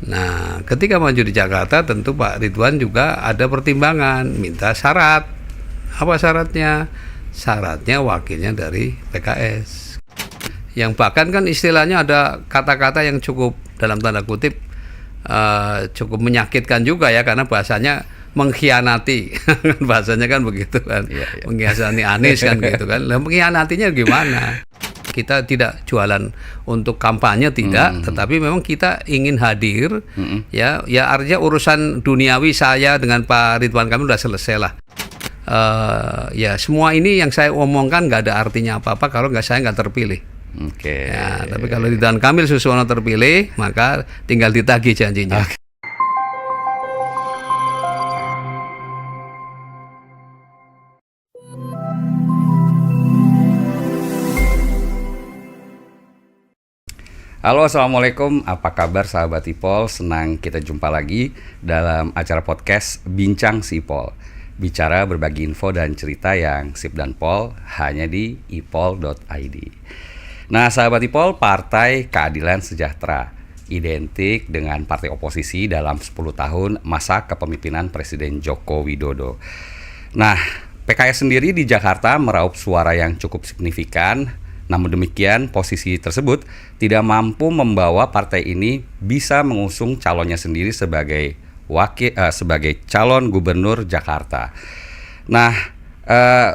Nah, ketika maju di Jakarta tentu Pak Ridwan juga ada pertimbangan, minta syarat. Apa syaratnya? Syaratnya wakilnya dari PKS. Yang bahkan kan istilahnya ada kata-kata yang cukup dalam tanda kutip cukup menyakitkan juga ya, karena bahasanya mengkhianati. Bahasanya kan begitu kan. Mengkhianati Anies kan gitu kan. Lah mengkhianatinya gimana? Kita tidak jualan untuk kampanye tidak, tetapi memang kita ingin hadir. Ya artinya urusan duniawi saya dengan Pak Ridwan Kamil sudah selesai lah. Ya semua ini yang saya omongkan nggak ada artinya apa-apa kalau saya nggak terpilih. Oke. Ya, tapi kalau Ridwan Kamil Suswono terpilih, maka tinggal ditagih janjinya. Okay. Halo, assalamualaikum. Apa kabar sahabat IPOL? Senang kita jumpa lagi dalam acara podcast Bincang si IPOL. Bicara berbagi info dan cerita yang sip dan pol hanya di ipol.id. Nah, sahabat IPOL, Partai Keadilan Sejahtera identik dengan partai oposisi dalam 10 tahun masa kepemimpinan Presiden Joko Widodo. Nah, PKS sendiri di Jakarta meraup suara yang cukup signifikan. Namun demikian, posisi tersebut tidak mampu membawa partai ini bisa mengusung calonnya sendiri sebagai sebagai calon gubernur Jakarta. Nah,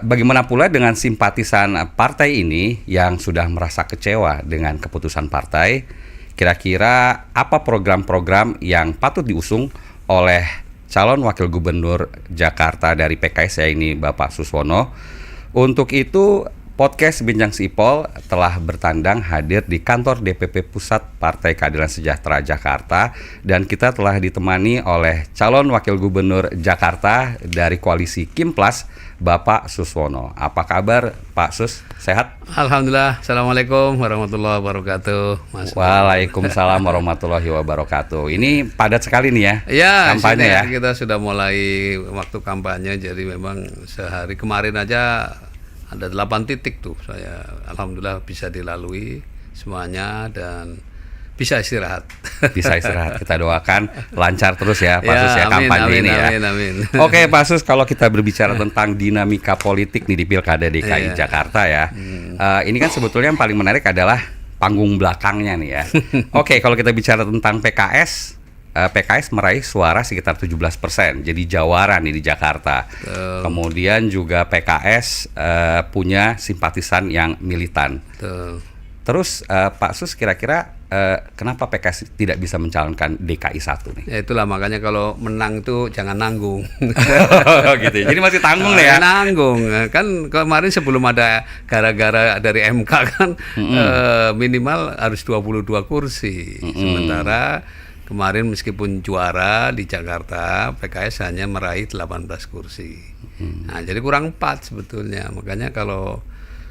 bagaimana pula dengan simpatisan partai ini yang sudah merasa kecewa dengan keputusan partai? Kira-kira apa program-program yang patut diusung oleh calon wakil gubernur Jakarta dari PKS, yaitu Bapak Suswono? Untuk itu, podcast Bincang si IPOL telah bertandang hadir di kantor DPP Pusat Partai Keadilan Sejahtera Jakarta, dan kita telah ditemani oleh calon wakil gubernur Jakarta dari koalisi Kim Plus, Bapak Suswono. Apa kabar Pak Sus? Sehat? Alhamdulillah. Assalamualaikum warahmatullahi wabarakatuh. Mas. Waalaikumsalam warahmatullahi wabarakatuh. Ini padat sekali nih ya, kampanye ya. Kita sudah mulai waktu kampanye, jadi memang sehari kemarin aja ada 8 titik tuh, saya alhamdulillah bisa dilalui semuanya dan bisa istirahat. Bisa istirahat. Kita doakan lancar terus ya Pak Sus ya, kampanye ini ya. Amin. Oke Pak Sus, kalau kita berbicara tentang dinamika politik nih di Pilkada DKI Jakarta ya, ini kan sebetulnya yang paling menarik adalah panggung belakangnya nih ya. Oke, kalau kita bicara tentang PKS meraih suara sekitar 17%, jadi jawara nih di Jakarta. Kemudian juga PKS punya simpatisan yang militan. Terus Pak Sus, kira-kira kenapa PKS tidak bisa mencalonkan DKI 1 nih? Ya itulah makanya kalau menang itu jangan nanggung. Gitu ya. Jadi masih tanggung nih ya? Nanggung. Kan kemarin sebelum ada gara-gara dari MK kan minimal harus 22 kursi. Sementara kemarin meskipun juara di Jakarta, PKS hanya meraih 18 kursi. Nah, jadi kurang 4 sebetulnya. Makanya kalau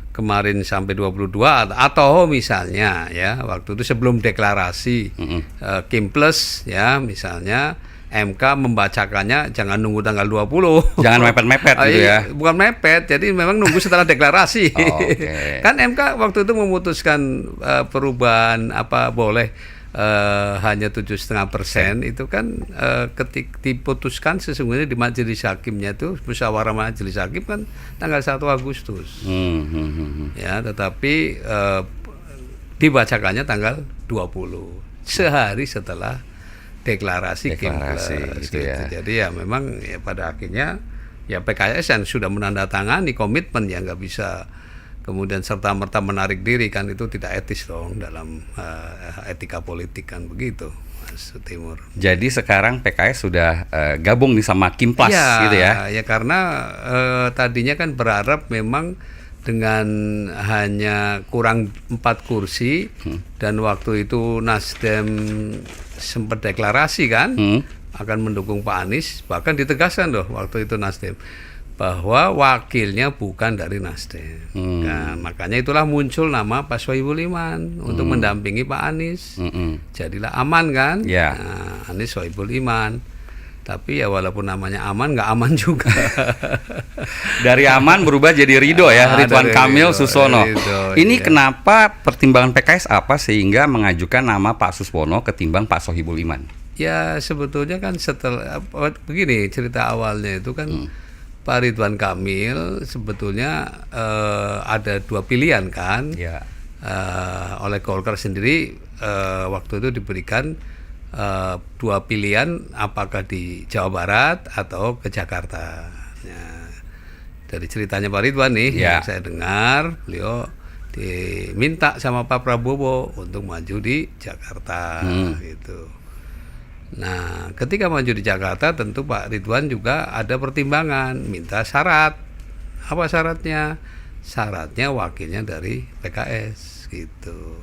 kemarin sampai 22 atau misalnya ya waktu itu sebelum deklarasi Kim Plus ya misalnya MK membacakannya jangan nunggu tanggal 20. Jangan mepet-mepet gitu ya. Bukan mepet, jadi memang nunggu setelah deklarasi. Kan MK waktu itu memutuskan perubahan apa boleh hanya 7,5%, itu kan ketika diputuskan sesungguhnya di majelis hakimnya itu, musyawarah majelis hakim kan tanggal 1 Agustus. Ya, tetapi dibacakannya tanggal 20, sehari setelah deklarasi Kim Plus gitu ya. Jadi ya memang ya pada akhirnya ya PKS yang sudah menandatangani komitmen ya nggak bisa kemudian serta-merta menarik diri, kan itu tidak etis dong dalam etika politik kan begitu, Mas Timur. Jadi sekarang PKS sudah gabung nih sama Kim Plus gitu ya? Ya karena tadinya kan berharap memang dengan hanya kurang 4 kursi dan waktu itu Nasdem sempat deklarasi kan akan mendukung Pak Anies, bahkan ditegaskan loh waktu itu Nasdem bahwa wakilnya bukan dari Nasdem. Nah, makanya itulah muncul nama Pak Sohibul Iman untuk mendampingi Pak Anies. Jadilah aman kan? Nah, Anies Sohibul Iman. Tapi ya walaupun namanya aman, nggak aman juga. Dari aman berubah jadi Ridho ya, Ridwan Kamil Suswono. Ini kenapa pertimbangan PKS apa sehingga mengajukan nama Pak Suswono ketimbang Pak Sohibul Iman? Ya sebetulnya kan setelah begini cerita awalnya itu kan Pak Ridwan Kamil sebetulnya ada dua pilihan kan. Ya. Oleh Golkar sendiri waktu itu diberikan dua pilihan, apakah di Jawa Barat atau ke Jakarta. Ya, dari ceritanya Pak Ridwan nih yang saya dengar, beliau diminta sama Pak Prabowo untuk maju di Jakarta gitu. Nah, ketika maju di Jakarta tentu Pak Ridwan juga ada pertimbangan, minta syarat. Apa syaratnya? Syaratnya wakilnya dari PKS gitu.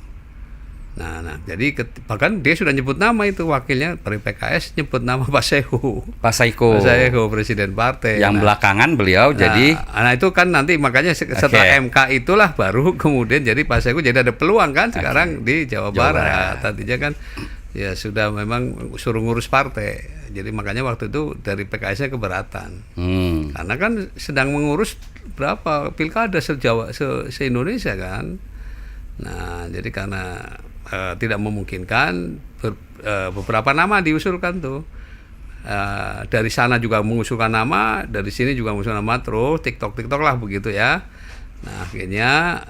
Nah, jadi bahkan dia sudah nyebut nama itu wakilnya dari PKS, nyebut nama Pak Sehu. Pak Saiku. Pak Sehu, presiden partai. Yang belakangan beliau jadi. Nah itu kan nanti makanya setelah MK itulah baru kemudian jadi Pak Sehu jadi ada peluang kan sekarang di Jawa Barat. Tadinya kan ya sudah memang suruh ngurus partai. Jadi makanya waktu itu dari PKS-nya keberatan. Karena kan sedang mengurus berapa pilkada se-Indonesia kan. Nah, jadi karena tidak memungkinkan beberapa nama diusulkan tuh. Dari sana juga mengusulkan nama, dari sini juga mengusulkan nama, terus TikTok lah begitu ya. Nah, akhirnya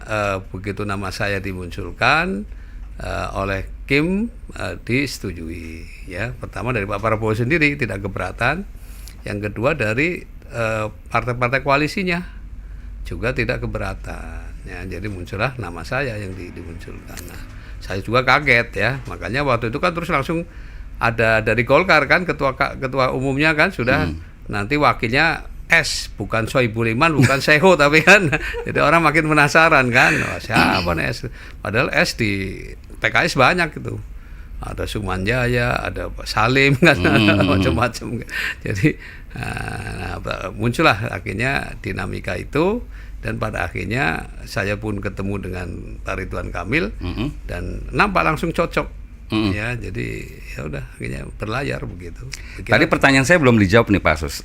begitu nama saya dimunculkan oleh Kim disetujui ya. Pertama dari Pak Prabowo sendiri tidak keberatan, yang kedua dari partai-partai koalisinya juga tidak keberatan ya. Jadi muncullah nama saya yang dimunculkan. Nah, saya juga kaget ya, makanya waktu itu kan terus langsung ada dari Golkar kan ketua umumnya kan sudah nanti wakilnya S, bukan Sohibul Iman, bukan Sehu tapi kan jadi orang makin penasaran kan, siapa nih S, padahal S di PKS banyak itu, ada Sumanjaya, ada Pak Salim kan, ada macam-macam. Jadi muncullah akhirnya dinamika itu, dan pada akhirnya saya pun ketemu dengan Pak Ridwan Kamil dan nampak langsung cocok. Ya, jadi ya udah akhirnya berlayar begitu. Tadi pertanyaan saya belum dijawab nih Pak Sus.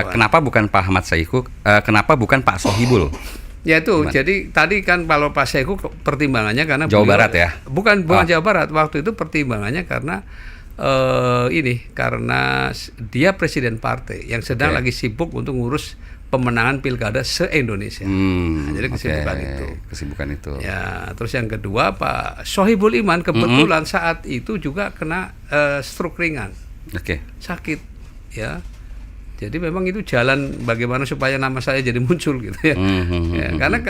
Kenapa bukan Pak Ahmad Saiku? Kenapa bukan Pak Sohibul? Ya itu, jadi tadi kan kalau Pak Saiku pertimbangannya karena Jawa Barat ya? Bukan Jawa Barat. Waktu itu pertimbangannya karena karena dia presiden partai yang sedang lagi sibuk untuk ngurus pemenangan pilkada se-Indonesia. Nah, jadi kesibukan itu. Ya, terus yang kedua Pak Sohibul Iman kebetulan saat itu juga kena stroke ringan. Sakit ya. Jadi memang itu jalan bagaimana supaya nama saya jadi muncul gitu ya. Karena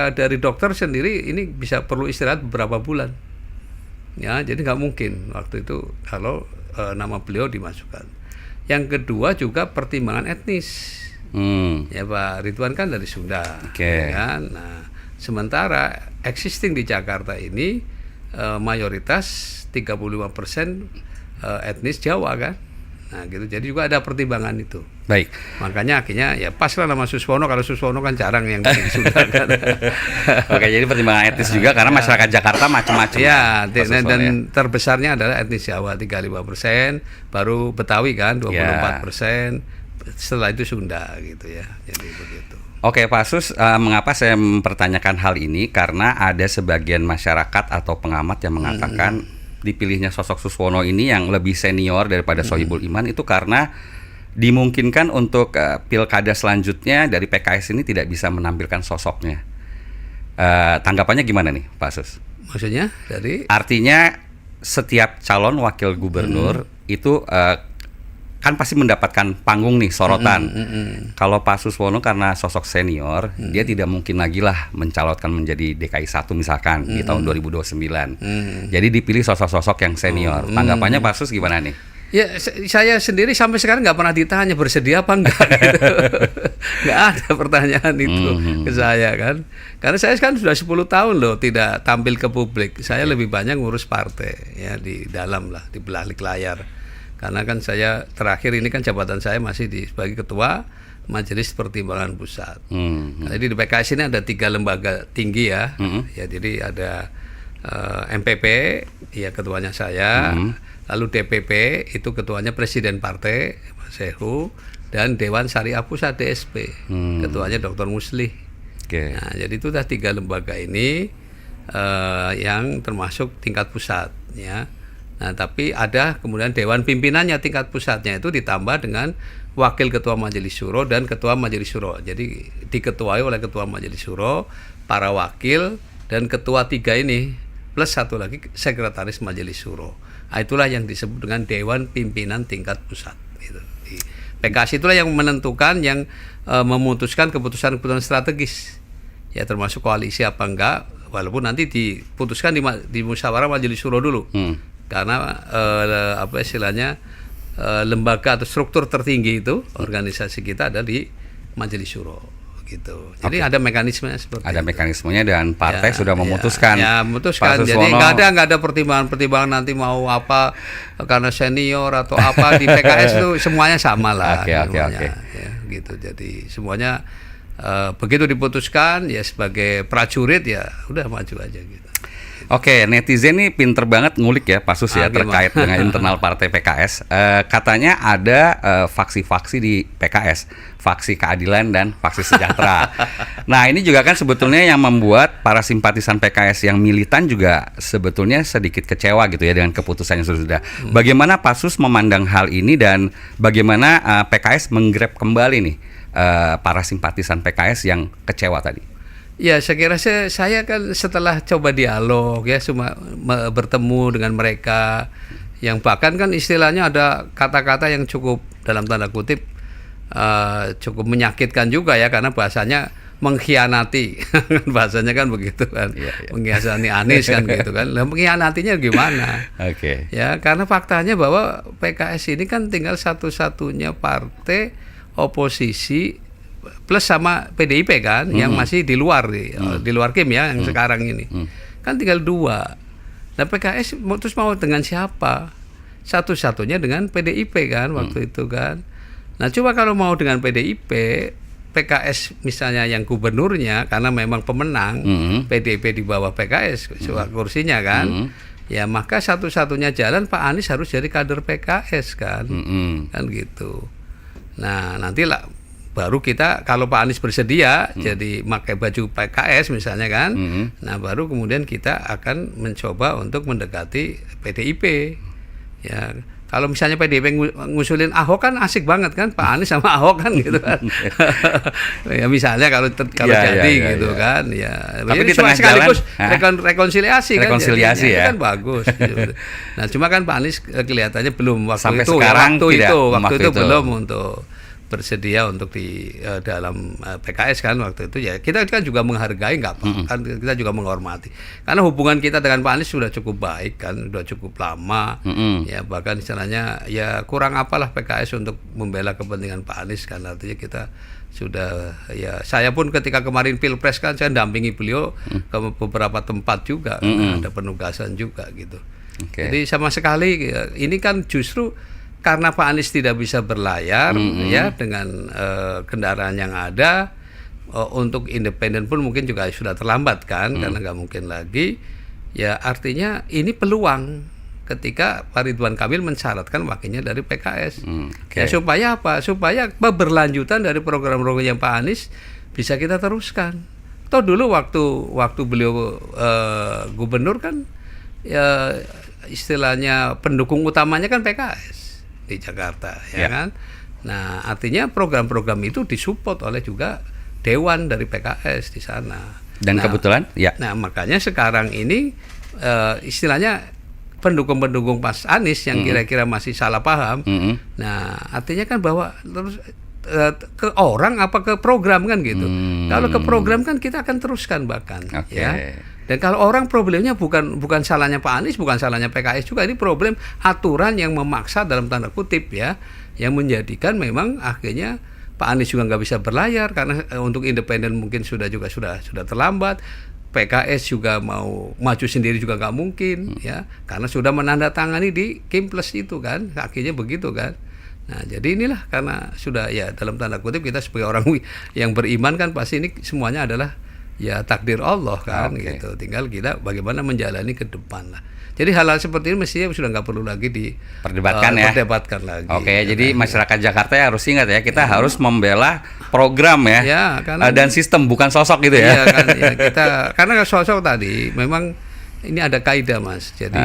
dari dokter sendiri ini bisa perlu istirahat beberapa bulan. Ya, jadi nggak mungkin waktu itu kalau nama beliau dimasukkan. Yang kedua juga pertimbangan etnis. Ya Pak Ridwan kan dari Sunda. Ya kan? Nah, sementara existing di Jakarta ini mayoritas 35% etnis Jawa kan. Nah gitu, jadi juga ada pertimbangan itu. Baik. Makanya akhirnya ya pas lah nama Suswono, kalau Suswono kan jarang yang di Sunda kan. Oke, jadi pertimbangan etnis juga karena masyarakat Jakarta macam-macam. Ya, dan terbesarnya adalah etnis Jawa 35%, baru Betawi kan 24%, setelah itu Sunda gitu ya. Jadi begitu. Oke Pak Sus, mengapa saya mempertanyakan hal ini? Karena ada sebagian masyarakat atau pengamat yang mengatakan dipilihnya sosok Suswono ini yang lebih senior daripada Sohibul Iman itu karena dimungkinkan untuk pilkada selanjutnya dari PKS ini tidak bisa menampilkan sosoknya. Tanggapannya gimana nih Pak Sus? Maksudnya dari? Artinya setiap calon wakil gubernur itu kan pasti mendapatkan panggung nih, sorotan. Kalau Pak Suswono karena sosok senior, dia tidak mungkin lagi lah mencalonkan menjadi DKI 1 misalkan di tahun 2029. Jadi dipilih sosok-sosok yang senior. Tanggapannya Pak Sus gimana nih? Ya, saya sendiri sampai sekarang nggak pernah ditanya bersedia apa enggak gitu. Nggak ada pertanyaan itu ke saya kan. Karena saya kan sudah 10 tahun loh tidak tampil ke publik. Saya lebih banyak ngurus partai ya di dalam lah, di balik layar. Karena kan saya terakhir ini kan jabatan saya masih sebagai ketua Majelis Pertimbangan Pusat. Jadi di PKS ini ada 3 lembaga tinggi ya. Ya jadi ada MPP, ya ketuanya saya. Lalu DPP itu ketuanya Presiden Partai Pak Sehu, dan Dewan Syariah Pusat DSP ketuanya Dr. Muslih. Nah, jadi itu sudah 3 lembaga ini yang termasuk tingkat pusat ya. Nah, tapi ada kemudian dewan pimpinannya tingkat pusatnya itu ditambah dengan wakil ketua majelis syuro dan ketua majelis syuro. Jadi diketuai oleh ketua majelis syuro, para wakil dan ketua 3 ini plus satu lagi sekretaris majelis syuro. Nah, itulah yang disebut dengan dewan pimpinan tingkat pusat. Gitu. Di PKS itulah yang menentukan, yang memutuskan keputusan-keputusan strategis. Ya termasuk koalisi apa enggak, walaupun nanti diputuskan di musyawarah majelis syuro dulu. Karena apa istilahnya lembaga atau struktur tertinggi itu organisasi kita ada di majelis syuro gitu. Jadi ada mekanismenya seperti ada itu. mekanismenya dan partai sudah memutuskan. Ya, memutuskan. Jadi nggak ada pertimbangan nanti mau apa karena senior atau apa di PKS itu semuanya sama lah. Oke. Ya, gitu. Jadi semuanya begitu diputuskan ya sebagai prajurit ya udah maju aja gitu. Oke, netizen nih pinter banget ngulik ya Pak Sus ya terkait dengan internal partai PKS. Katanya ada faksi-faksi di PKS, faksi keadilan dan faksi sejahtera. Nah ini juga kan sebetulnya yang membuat para simpatisan PKS yang militan juga sebetulnya sedikit kecewa gitu ya dengan keputusan yang sudah. Bagaimana Pak Sus memandang hal ini dan bagaimana PKS menggrab kembali nih para simpatisan PKS yang kecewa tadi? Ya, saya kira saya kan setelah coba dialog ya, cuma bertemu dengan mereka, yang bahkan kan istilahnya ada kata-kata yang cukup dalam tanda kutip cukup menyakitkan juga ya, karena bahasanya mengkhianati, bahasanya kan begitu kan, mengkhianati Anies kan gitu kan. Lah mengkhianatinya gimana? Oke. Ya, karena faktanya bahwa PKS ini kan tinggal satu-satunya partai oposisi plus sama PDIP kan yang masih di luar di luar Kim ya yang sekarang ini kan tinggal 2. Nah PKS terus mau dengan siapa? Satu-satunya dengan PDIP kan waktu itu kan. Nah coba kalau mau dengan PDIP, PKS misalnya yang gubernurnya karena memang pemenang, PDIP di bawah PKS kursinya kan, ya maka satu-satunya jalan Pak Anies harus jadi kader PKS kan, kan gitu. Nah nantilah baru kita kalau Pak Anies bersedia jadi pakai baju PKS misalnya kan, nah baru kemudian kita akan mencoba untuk mendekati PDIP. Ya kalau misalnya PDIP ngusulin Ahok kan asik banget kan, Pak Anies sama Ahok kan gitu kan. Ya misalnya kalau jadi gitu kan, ya. Tapi di tengah sekaligus rekonsiliasi kan, ya. Itu kan bagus. Gitu. Nah cuma kan Pak Anies kelihatannya belum sampai sekarang waktu itu belum untuk bersedia untuk di dalam PKS kan waktu itu ya. Kita kan juga menghargai, nggak apa-apa kan, kita juga menghormati karena hubungan kita dengan Pak Anies sudah cukup baik kan, sudah cukup lama ya, bahkan istilahnya ya kurang apalah PKS untuk membela kepentingan Pak Anies kan, artinya kita sudah ya, saya pun ketika kemarin Pilpres kan saya dampingi beliau ke beberapa tempat juga kan, ada penugasan juga gitu. Jadi sama sekali ini kan justru karena Pak Anies tidak bisa berlayar ya dengan kendaraan yang ada, untuk independen pun mungkin juga sudah terlambat kan, karena nggak mungkin lagi. Ya artinya ini peluang ketika Pak Ridwan Kamil mensyaratkan wakilnya dari PKS. Ya, supaya apa? Supaya berlanjutan dari program-program yang Pak Anies bisa kita teruskan. Toh dulu waktu beliau gubernur kan ya istilahnya pendukung utamanya kan PKS di Jakarta ya kan. Nah artinya program-program itu disupport oleh juga dewan dari PKS di sana. Dan kebetulan ya. Nah makanya sekarang ini istilahnya pendukung-pendukung Mas Anies yang kira-kira masih salah paham. Nah artinya kan bahwa terus ke orang apa ke program kan gitu. Kalau ke program kan kita akan teruskan bahkan ya. Dan kalau orang problemnya bukan salahnya Pak Anies, bukan salahnya PKS juga, ini problem aturan yang memaksa dalam tanda kutip ya, yang menjadikan memang akhirnya Pak Anies juga nggak bisa berlayar karena untuk independen mungkin sudah terlambat. PKS juga mau maju sendiri juga nggak mungkin ya, karena sudah menandatangani di Kim Plus itu kan, akhirnya begitu kan. Nah jadi inilah karena sudah ya dalam tanda kutip kita sebagai orang yang beriman kan pasti ini semuanya adalah ya takdir Allah kan gitu. Tinggal kita bagaimana menjalani ke depan lah. Jadi hal-hal seperti ini mestinya sudah nggak perlu lagi diperdebatkan lagi. Jadi masyarakat Jakarta ya harus ingat ya, kita harus membela program ya dan sistem, bukan sosok gitu ya. Iya kan, ya, karena sosok tadi memang ini ada kaidah Mas. Jadi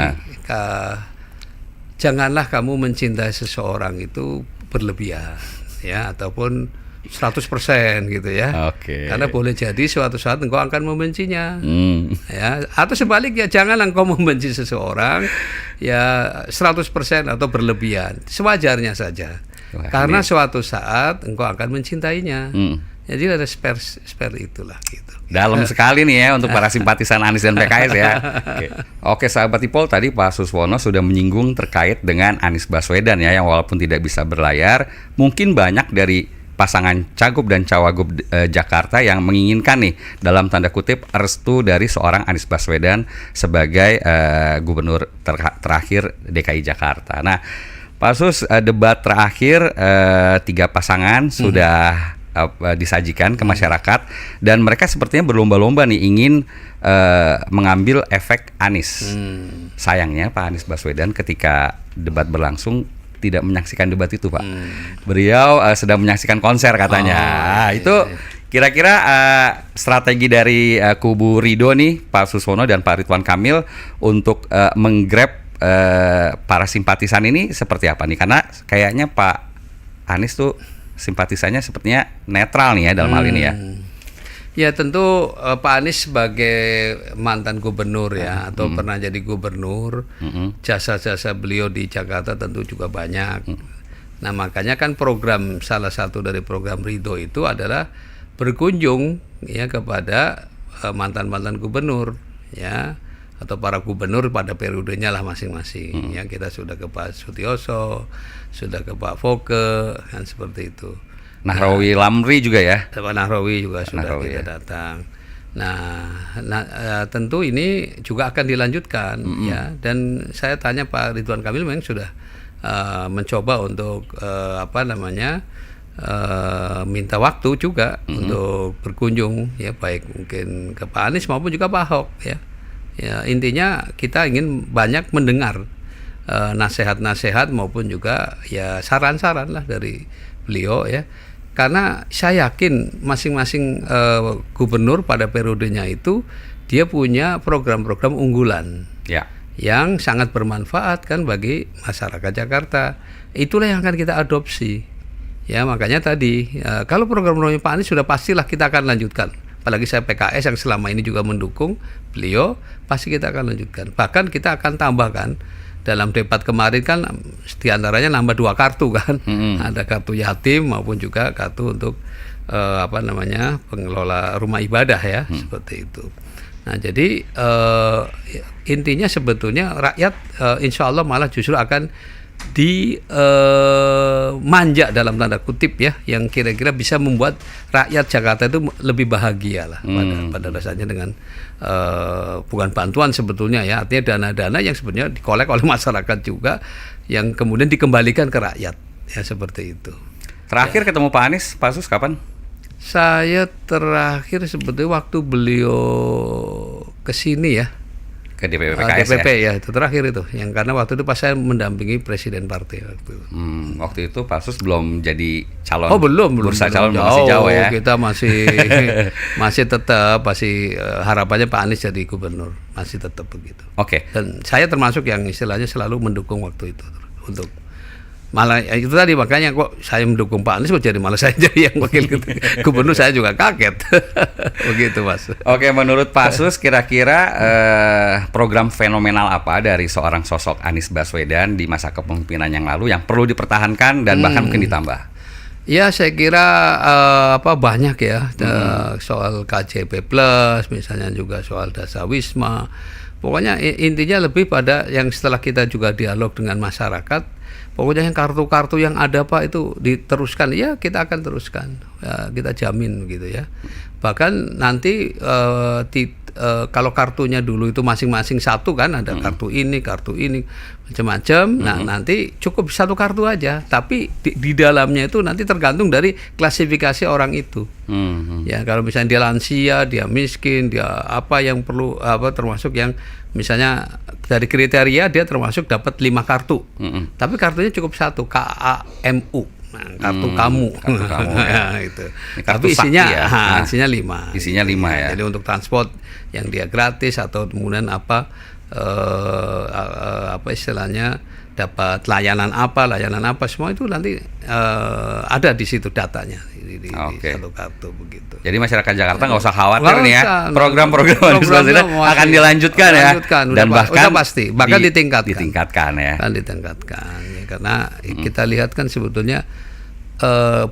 janganlah kamu mencintai seseorang itu berlebihan ya, ataupun 100% gitu ya. Oke. Karena boleh jadi suatu saat engkau akan membencinya. Ya, atau sebaliknya janganlah engkau membenci seseorang ya 100% atau berlebihan. Sewajarnya saja. Wah, karena ini suatu saat engkau akan mencintainya. Jadi ada spare itulah gitu. dalam sekali nih ya untuk para simpatisan Anies dan PKS ya. Oke, sahabat Ipol, tadi Pak Suswono sudah menyinggung terkait dengan Anies Baswedan ya, yang walaupun tidak bisa berlayar, mungkin banyak dari pasangan Cagup dan Cawagup Jakarta yang menginginkan nih dalam tanda kutip restu dari seorang Anies Baswedan sebagai gubernur terakhir DKI Jakarta. Nah, Pak Sus, debat terakhir 3 pasangan sudah disajikan ke masyarakat dan mereka sepertinya berlomba-lomba nih ingin mengambil efek Anies. Sayangnya Pak Anies Baswedan ketika debat berlangsung tidak menyaksikan debat itu, Pak. Beliau sedang menyaksikan konser katanya. Itu kira-kira strategi dari kubu Ridho nih, Pak Suswono dan Pak Ridwan Kamil untuk menggrab para simpatisan ini seperti apa nih? Karena kayaknya Pak Anies tuh simpatisannya sepertinya netral nih ya dalam hal ini ya. Ya tentu Pak Anies sebagai mantan gubernur ya, atau pernah jadi gubernur, jasa-jasa beliau di Jakarta tentu juga banyak. Nah makanya kan salah satu dari program Ridho itu adalah berkunjung ya kepada mantan-mantan gubernur ya, atau para gubernur pada periodenya lah masing-masing. Ya kita sudah ke Pak Sutioso, sudah ke Pak Foke, kan seperti itu. Nahrawi Lamri juga ya. Pak Nahrawi juga sudah Nahrawi, kita datang. Nah, tentu ini juga akan dilanjutkan ya. Dan saya tanya Pak Ridwan Kamil memang sudah mencoba untuk minta waktu juga untuk berkunjung ya, baik mungkin ke Pak Anies maupun juga Pak Ahok ya. Ya intinya kita ingin banyak mendengar nasihat-nasihat maupun juga ya saran-saran lah dari beliau ya. Karena saya yakin masing-masing gubernur pada periodenya itu dia punya program-program unggulan Ya. yang sangat bermanfaat kan bagi masyarakat Jakarta. Itulah yang akan kita adopsi. Ya makanya tadi kalau program-programnya Pak Anies sudah pastilah kita akan lanjutkan. Apalagi saya PKS yang selama ini juga mendukung beliau, pasti kita akan lanjutkan. Bahkan kita akan tambahkan. Dalam debat kemarin kan diantaranya nambah 2 kartu kan, ada kartu yatim maupun juga kartu untuk pengelola rumah ibadah ya, seperti itu. Nah jadi intinya sebetulnya rakyat insya Allah malah justru akan dimanja dalam tanda kutip ya, yang kira-kira bisa membuat rakyat Jakarta itu lebih bahagia lah pada dasarnya dengan bukan bantuan sebetulnya ya, artinya dana-dana yang sebenarnya dikolek oleh masyarakat juga yang kemudian dikembalikan ke rakyat ya, seperti itu. Terakhir ketemu Pak Anies, Pak Sus kapan? Saya terakhir sebetulnya waktu beliau kesini ya, Ke DPP PKS DPP ya, itu terakhir itu. Yang karena waktu itu pas saya mendampingi presiden partai waktu itu. Waktu itu Pak Sus belum jadi calon. Oh belum Bursa calon jauh, masih jauh ya. Kita masih tetap harapannya Pak Anies jadi gubernur, masih tetap begitu. Oke. Dan saya termasuk yang istilahnya selalu mendukung waktu itu untuk malah itu tadi, makanya kok saya mendukung Pak Anies kok jadi malah saya jadi yang wakil gubernur, saya juga kaget. Begitu Mas. Oke, menurut Pak Sus kira-kira program fenomenal apa dari seorang sosok Anies Baswedan di masa kepemimpinan yang lalu yang perlu dipertahankan dan bahkan mungkin ditambah? Ya saya kira banyak ya, soal KJP Plus misalnya, juga soal Dasawisma. Pokoknya intinya lebih pada yang setelah kita juga dialog dengan masyarakat. Pokoknya yang kartu-kartu yang ada Pak itu diteruskan, ya kita akan teruskan, ya, kita jamin gitu ya. Bahkan nanti kalau kartunya dulu itu masing-masing satu kan, ada kartu ini macam-macam. Nah nanti cukup 1 kartu aja, tapi di dalamnya itu nanti tergantung dari klasifikasi orang itu. Ya kalau misalnya dia lansia, dia miskin, dia apa yang perlu termasuk yang misalnya dari kriteria dia termasuk dapat 5 kartu, tapi kartunya cukup 1, KAMU, nah, kartu kamu, ya. itu. Kartu Tapi isinya ya. isinya 5. Isinya 5 ya. Jadi untuk transport yang dia gratis atau kemudian istilahnya dapat layanan apa semua itu nanti ada di situ datanya di satu kartu begitu. Jadi masyarakat Jakarta nggak usah khawatir Nggak nih ya, usah, program-program programnya akan dilanjutkan ya, dan bahkan udah pasti, bahkan ditingkatkan ya. Kan ditingkatkan ya, karena kita lihat kan sebetulnya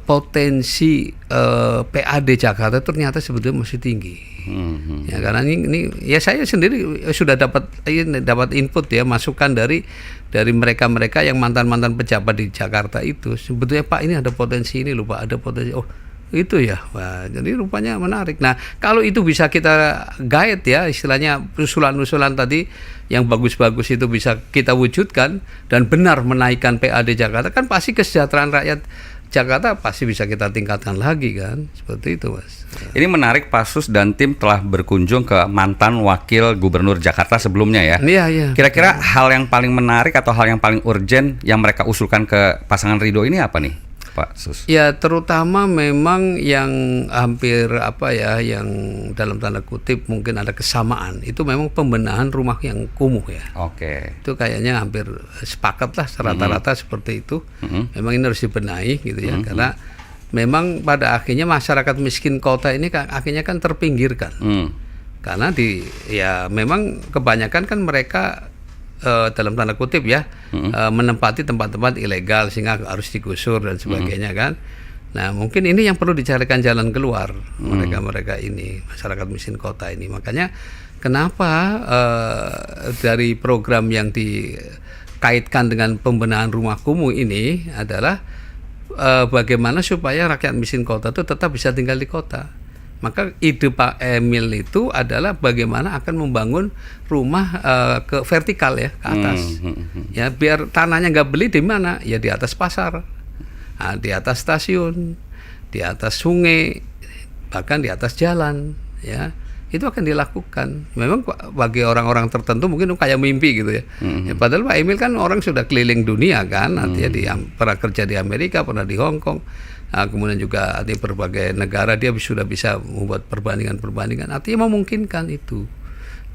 potensi PAD Jakarta ternyata sebetulnya masih tinggi. Ya, karena ini ya saya sendiri sudah dapat input ya, masukan dari mereka-mereka yang mantan-mantan pejabat di Jakarta itu. Sebetulnya Pak, ini ada potensi ini loh Pak, ada potensi. Oh, itu ya. Wah, jadi rupanya menarik. Nah, kalau itu bisa kita guide ya, istilahnya usulan-usulan tadi yang bagus-bagus itu bisa kita wujudkan dan benar menaikkan PAD Jakarta, kan pasti kesejahteraan rakyat Jakarta pasti bisa kita tingkatkan lagi kan, seperti itu Mas. Ini menarik, Pak Sus dan tim telah berkunjung ke mantan wakil gubernur Jakarta sebelumnya ya. Iya. Kira-kira hal yang paling menarik atau hal yang paling urgent yang mereka usulkan ke pasangan Ridho ini apa nih, Pak Sus? Ya terutama memang yang hampir yang dalam tanda kutip mungkin ada kesamaan, itu memang pembenahan rumah yang kumuh ya. Oke. Itu kayaknya hampir sepakat lah rata-rata seperti itu. Memang ini harus dibenahi gitu ya, karena memang pada akhirnya masyarakat miskin kota ini akhirnya kan terpinggirkan. Karena memang kebanyakan kan mereka dalam tanda kutip ya menempati tempat-tempat ilegal sehingga harus digusur dan sebagainya kan. Nah mungkin ini yang perlu dicarikan jalan keluar mereka ini, masyarakat miskin kota ini. Makanya kenapa dari program yang dikaitkan dengan pembenahan rumah kumuh ini adalah bagaimana supaya rakyat miskin kota itu tetap bisa tinggal di kota. Maka ide Pak Emil itu adalah bagaimana akan membangun rumah ke vertikal ya, ke atas. Ya biar tanahnya nggak beli di mana? Ya di atas pasar, di atas stasiun, di atas sungai, bahkan di atas jalan. Ya itu akan dilakukan. Memang bagi orang-orang tertentu mungkin kayak mimpi gitu ya. Padahal Pak Emil kan orang sudah keliling dunia kan, artinya pernah kerja di Amerika, pernah di Hong Kong. Kemudian juga di berbagai negara dia sudah bisa membuat perbandingan, artinya memungkinkan itu.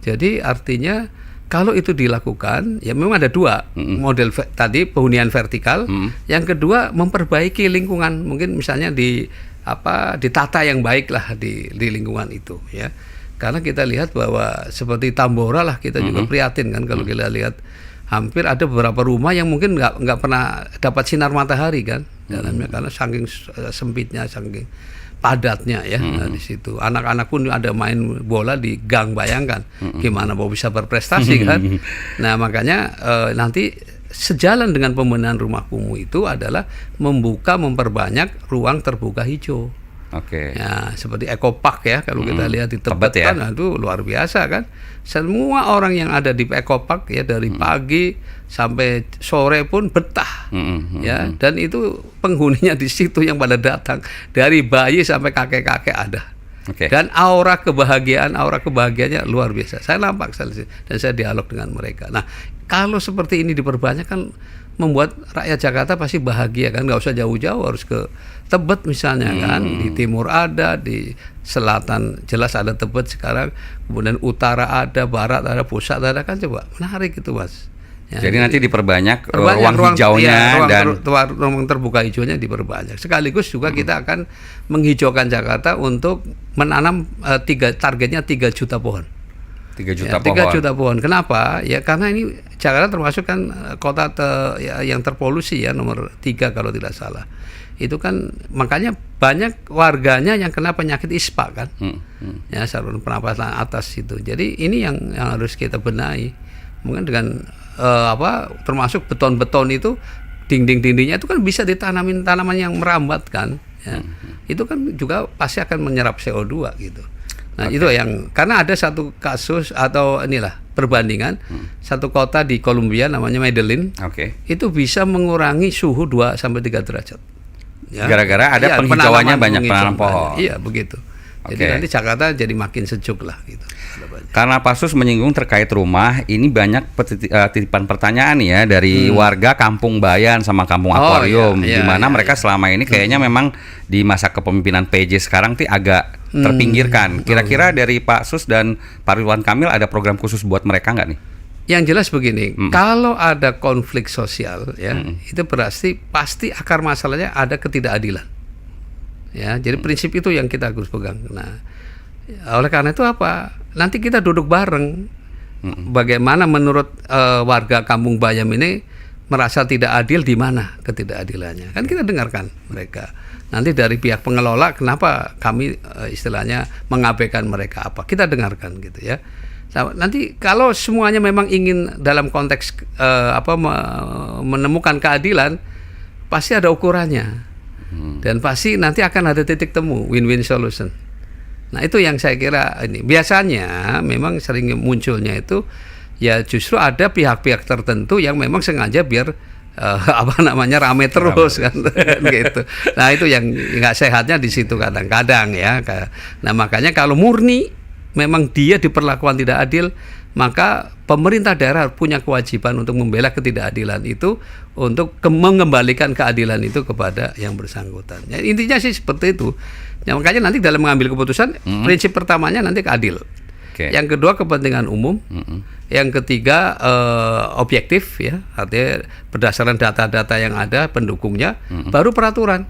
Jadi artinya kalau itu dilakukan, ya memang ada dua model tadi, penghunian vertikal. Yang kedua memperbaiki lingkungan, mungkin misalnya ditata yang baik lah di lingkungan itu ya. Karena kita lihat bahwa seperti Tambora lah, kita juga prihatin kan kalau kita lihat hampir ada beberapa rumah yang mungkin nggak pernah dapat sinar matahari kan dalamnya, karena saking sempitnya, saking padatnya ya. Nah, di situ anak-anak pun ada main bola di gang, bayangkan gimana mau bisa berprestasi kan. Nah makanya nanti sejalan dengan pembenahan rumah kumuh itu adalah memperbanyak ruang terbuka hijau. Oke. Ya, seperti Eco Park ya, kalau kita lihat di Tebet ya? kan, itu luar biasa kan. Semua orang yang ada di Eco Park ya, dari pagi sampai sore pun betah. Ya, dan itu penghuninya di situ yang pada datang dari bayi sampai kakek-kakek ada. Dan aura kebahagiaannya luar biasa. Saya nampak dan saya dialog dengan mereka. Nah, kalau seperti ini diperbanyak kan membuat rakyat Jakarta pasti bahagia kan, nggak usah jauh-jauh harus ke Tebet misalnya kan, di timur ada, di selatan jelas ada Tebet sekarang, kemudian utara ada, barat ada, pusat ada kan, coba menarik itu Mas. Ya, jadi nanti diperbanyak ruang hijaunya ruang terbuka hijaunya diperbanyak. Sekaligus juga kita akan menghijaukan Jakarta untuk menanam targetnya 3 juta pohon. 3 juta pohon. 3 juta pohon. Kenapa? Ya karena ini Jakarta termasuk kan kota yang terpolusi ya, nomor 3 kalau tidak salah. Itu kan makanya banyak warganya yang kena penyakit ISPA kan. Ya, saluran pernapasan atas itu. Jadi ini yang harus kita benahi. Mungkin dengan termasuk beton-beton itu, dinding-dindingnya itu kan bisa ditanamin tanaman yang merambat kan. Ya. Itu kan juga pasti akan menyerap CO2 gitu. Nah itu yang, karena ada satu kasus atau inilah perbandingan, satu kota di Kolombia namanya Medellin, itu bisa mengurangi suhu 2-3 derajat. Ya. Gara-gara ada penghijauannya, banyak penanam pohon. Iya begitu. Jadi nanti Jakarta jadi makin sejuk lah gitu. Karena Pak Sus menyinggung terkait rumah, ini banyak titipan pertanyaan ya dari warga Kampung Bayan sama Kampung Akuarium, di mana mereka selama ini kayaknya memang di masa kepemimpinan PJ sekarang agak terpinggirkan. Kira-kira dari Pak Sus dan Pak Ridwan Kamil ada program khusus buat mereka nggak nih? Yang jelas begini, kalau ada konflik sosial ya, itu berarti pasti akar masalahnya ada ketidakadilan. Ya, jadi prinsip itu yang kita harus pegang. Nah, oleh karena itu apa? Nanti kita duduk bareng. Bagaimana menurut warga Kampung Bayam ini merasa tidak adil, di mana ketidakadilannya? Kan kita dengarkan mereka. Nanti dari pihak pengelola kenapa kami istilahnya mengabaikan mereka apa? Kita dengarkan gitu ya. Nanti kalau semuanya memang ingin dalam konteks menemukan keadilan, pasti ada ukurannya, dan pasti nanti akan ada titik temu win-win solution. Nah itu yang saya kira ini biasanya memang sering munculnya itu ya justru ada pihak-pihak tertentu yang memang sengaja biar rame terus kan gitu. Nah itu yang nggak sehatnya di situ kadang-kadang ya. Nah makanya kalau murni memang dia diperlakukan tidak adil, maka pemerintah daerah punya kewajiban untuk membela ketidakadilan itu, untuk mengembalikan keadilan itu kepada yang bersangkutan. Ya, intinya sih seperti itu. Ya, makanya nanti dalam mengambil keputusan, prinsip pertamanya nanti keadil. Yang kedua kepentingan umum. Yang ketiga objektif ya, artinya berdasarkan data-data yang ada pendukungnya, baru peraturan.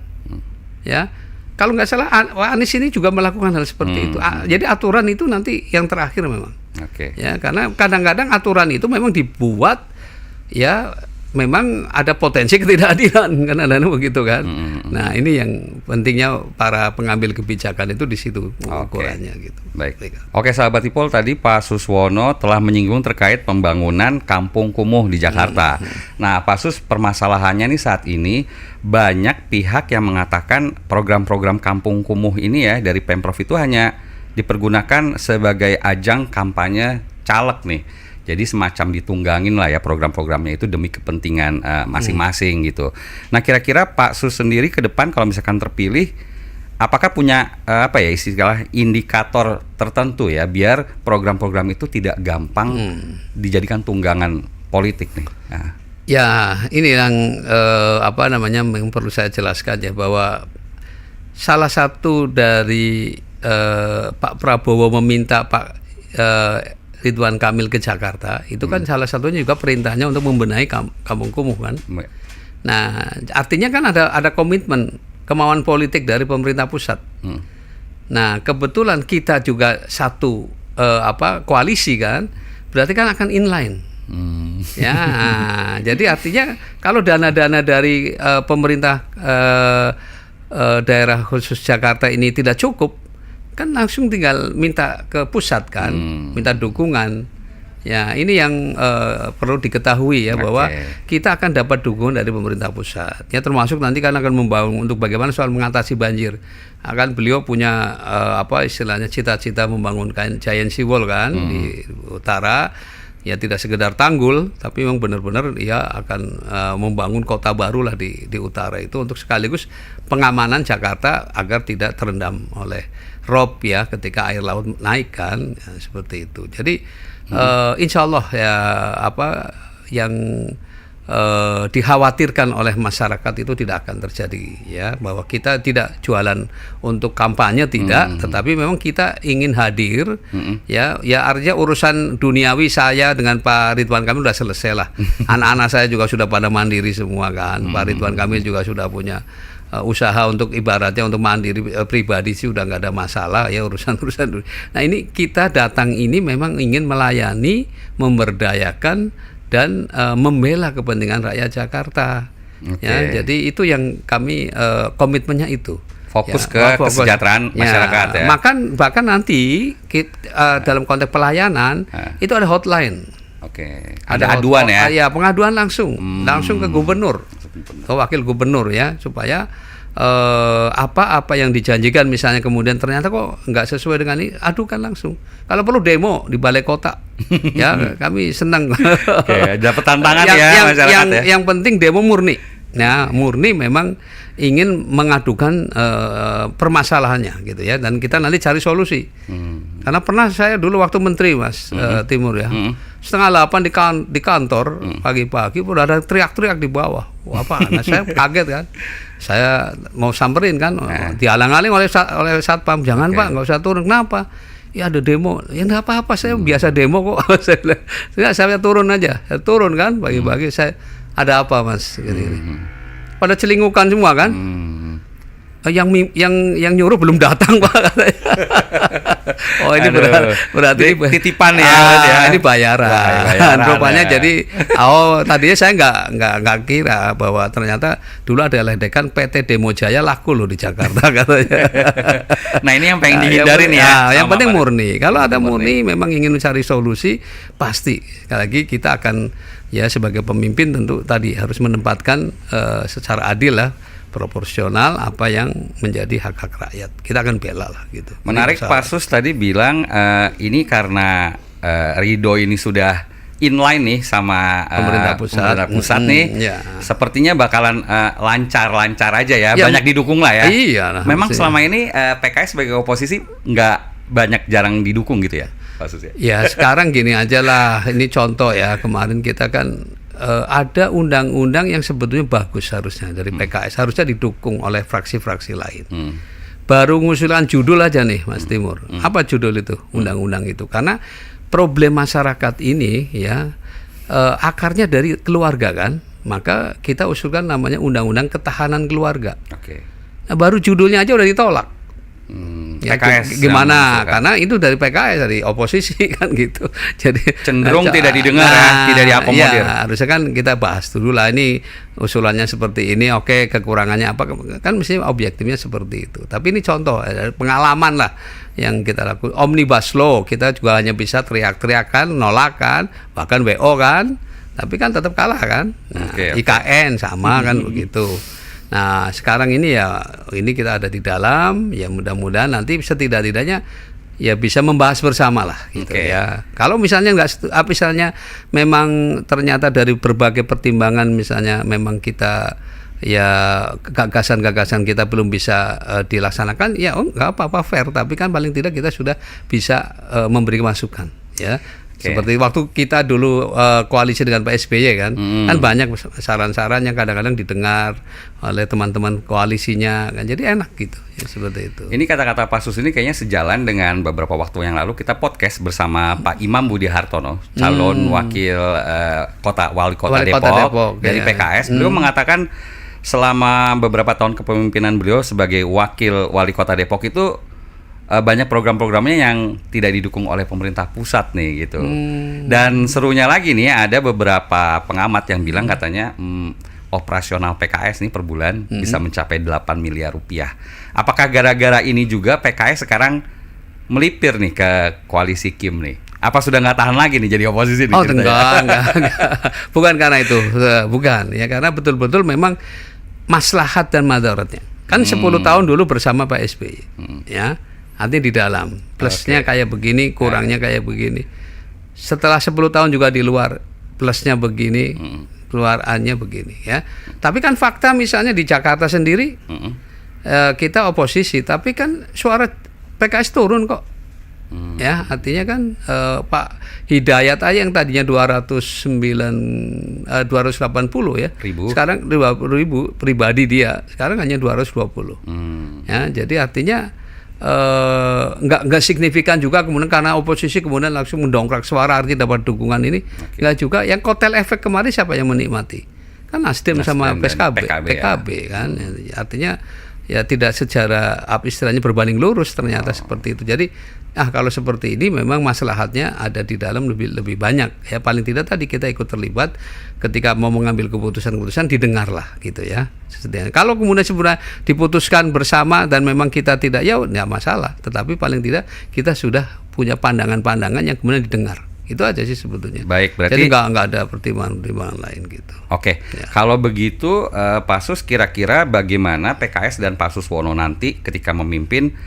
Ya. Kalau nggak salah, Anies ini juga melakukan hal seperti itu. Jadi aturan itu nanti yang terakhir memang. Ya, karena kadang-kadang aturan itu memang dibuat ya memang ada potensi ketidakadilan kan, ada begitu kan. Nah ini yang pentingnya para pengambil kebijakan itu di situ ukurannya gitu. Baik. Oke sahabat Ipol, tadi Pak Suswono telah menyinggung terkait pembangunan kampung kumuh di Jakarta. Nah Pak Sus, permasalahannya nih saat ini banyak pihak yang mengatakan program-program kampung kumuh ini ya dari Pemprov itu hanya dipergunakan sebagai ajang kampanye caleg nih. Jadi semacam ditunggangin lah ya program-programnya itu demi kepentingan masing-masing gitu. Nah kira-kira Pak Sus sendiri ke depan kalau misalkan terpilih, apakah punya istilah indikator tertentu ya biar program-program itu tidak gampang dijadikan tunggangan politik nih? Nah. Ya ini yang yang perlu saya jelaskan ya, bahwa salah satu dari Pak Prabowo meminta Pak Ridwan Kamil ke Jakarta itu kan salah satunya juga perintahnya untuk membenahi kampung kumuh kan. Nah artinya kan ada komitmen, kemauan politik dari pemerintah pusat. Nah kebetulan kita juga satu koalisi kan, berarti kan akan inline. Ya, jadi artinya kalau dana-dana dari pemerintah daerah khusus Jakarta ini tidak cukup, kan langsung tinggal minta ke pusat kan, minta dukungan. Ya ini yang perlu diketahui ya, bahwa kita akan dapat dukungan dari pemerintah pusat. Ya termasuk nanti kan akan membangun untuk bagaimana soal mengatasi banjir. Akan beliau punya istilahnya cita-cita membangun giant seawall kan di utara. Ya tidak sekedar tanggul, tapi memang benar-benar ia akan membangun kota baru lah di utara itu, untuk sekaligus pengamanan Jakarta agar tidak terendam oleh rob ya ketika air laut naik kan, ya, seperti itu. Jadi insya Allah ya yang dikhawatirkan oleh masyarakat itu tidak akan terjadi ya, bahwa kita tidak jualan untuk kampanye tidak, tetapi memang kita ingin hadir ya artinya urusan duniawi saya dengan Pak Ridwan Kamil sudah selesai lah. Anak-anak saya juga sudah pada mandiri semua kan. Pak Ridwan Kamil juga sudah punya usaha untuk ibaratnya untuk mandiri pribadi sih udah nggak ada masalah ya urusan. Nah ini kita datang ini memang ingin melayani, memberdayakan dan membela kepentingan rakyat Jakarta. Ya, jadi itu yang kami komitmennya itu. Fokus ke kesejahteraan masyarakat ya. Bahkan nanti dalam konteks pelayanan itu ada hotline. Ada aduan ya. Ya, pengaduan langsung ke gubernur, ke wakil gubernur ya, supaya apa yang dijanjikan misalnya kemudian ternyata kok nggak sesuai dengan ini, adukan langsung. Kalau perlu demo di balai kota, ya kami senang. Dapat tantangan ya masyarakat ya. Yang penting demo murni. Nah murni memang ingin mengadukan permasalahannya gitu ya, dan kita nanti cari solusi. Karena pernah saya dulu waktu menteri Mas Timur ya, 7:30 di kantor pagi-pagi udah ada teriak-teriak di bawah. Wah, apa? Nah, saya kaget kan. Saya mau samperin kan, dihalang-halang oleh satpam. Jangan Pak, nggak usah turun. Kenapa? ya ada demo, ya nggak apa-apa, saya biasa demo kok. Saya bilang, saya turun aja, saya turun kan, bagi-bagi saya ada apa mas? Gini. Pada celingukan semua kan, yang nyuruh belum datang pak katanya. Oh ini berarti titipan ya, ini bayaran. Rupanya ya. jadi, tadinya saya nggak kira bahwa ternyata dulu ada ledekan PT Demo Jaya laku loh di Jakarta katanya. Nah ini yang pengen dihindarin yang penting murni. Kalau ada murni memang ingin mencari solusi, pasti sekali lagi kita akan ya sebagai pemimpin tentu tadi harus menempatkan secara adil lah, proporsional apa yang menjadi hak-hak rakyat. Kita akan bela lah gitu. Menarik Pak Sus tadi bilang ini karena Ridho ini sudah inline nih sama pemerintah pusat nih. Ya. Sepertinya bakalan lancar-lancar aja ya, banyak didukung lah ya. Iya. Memang selama ini PKS sebagai oposisi jarang didukung gitu ya, Pak Sus ya. Ya sekarang gini aja lah, ini contoh ya, kemarin kita kan ada undang-undang yang sebetulnya bagus harusnya dari PKS, harusnya didukung oleh fraksi-fraksi lain. Baru ngusulan judul aja nih Mas Timur. Apa judul itu? Undang-undang itu. Karena problem masyarakat ini ya akarnya dari keluarga kan. Maka kita usulkan namanya Undang-Undang Ketahanan Keluarga. Nah, baru judulnya aja udah ditolak. Ya, PKS gimana? Karena itu dari PKS, dari oposisi kan gitu. Jadi cenderung tidak didengar tidak diakomodir. Ya, harusnya kan kita bahas dulu lah, ini usulannya seperti ini, oke, kekurangannya apa, kan mesti objektifnya seperti itu. Tapi ini contoh pengalaman lah yang kita lakukan. Omnibus Law kita juga hanya bisa teriak-teriakan, nolakan, bahkan WO kan, tapi kan tetap kalah kan. Nah, IKN sama kan begitu. Nah sekarang ini ya, ini kita ada di dalam, ya mudah-mudahan nanti setidak-tidaknya ya bisa membahas bersama lah gitu ya. Kalau misalnya misalnya memang ternyata dari berbagai pertimbangan, misalnya memang kita ya gagasan-gagasan kita belum bisa dilaksanakan, ya nggak apa-apa, fair, tapi kan paling tidak kita sudah bisa memberi masukan ya. Seperti waktu kita dulu koalisi dengan Pak SBY kan banyak saran-saran yang kadang-kadang didengar oleh teman-teman koalisinya kan, jadi enak gitu ya, seperti itu. Ini kata-kata Pak Sus ini kayaknya sejalan dengan beberapa waktu yang lalu kita podcast bersama Pak Imam Budi Hartono, calon wakil wali kota Depok dari PKS. Beliau mengatakan selama beberapa tahun kepemimpinan beliau sebagai wakil wali kota Depok itu banyak program-programnya yang tidak didukung oleh pemerintah pusat nih gitu. Dan serunya lagi nih, ada beberapa pengamat yang bilang katanya operasional PKS nih per bulan bisa mencapai 8 miliar rupiah. Apakah gara-gara ini juga PKS sekarang melipir nih ke koalisi Kim nih? Apa sudah nggak tahan lagi nih jadi oposisi? Enggak. Bukan karena itu, bukan ya, karena betul-betul memang maslahat dan madaratnya. Kan 10 tahun dulu bersama Pak SBY ya. Nanti di dalam plusnya kayak begini, kurangnya kayak begini. Setelah 10 tahun juga di luar, plusnya begini, keluarannya begini ya. Tapi kan fakta misalnya di Jakarta sendiri kita oposisi, tapi kan suara PKS turun kok. Ya, artinya kan Pak Hidayat aja yang tadinya 280 ya. Sekarang 200.000 pribadi dia, sekarang hanya 220. Ya, jadi artinya nggak signifikan juga kemudian karena oposisi kemudian langsung mendongkrak suara artinya dapat dukungan ini. Nggak juga. Yang kotel efek kemarin siapa yang menikmati? Kan Nasdem sama PKB kan. Artinya ya tidak secara istilahnya berbanding lurus ternyata seperti itu. Jadi kalau seperti ini memang maslahatnya ada di dalam lebih banyak ya, paling tidak tadi kita ikut terlibat ketika mau mengambil keputusan didengarlah gitu ya. Kalau kemudian sebenarnya diputuskan bersama dan memang kita tidak, ya nggak masalah, tetapi paling tidak kita sudah punya pandangan-pandangan yang kemudian didengar. Itu aja sih sebetulnya. Baik, berarti jadi nggak ada pertimbangan lain gitu. Oke, ya. Kalau begitu Pak Sus, kira-kira bagaimana PKS dan Pak Suswono nanti ketika memimpin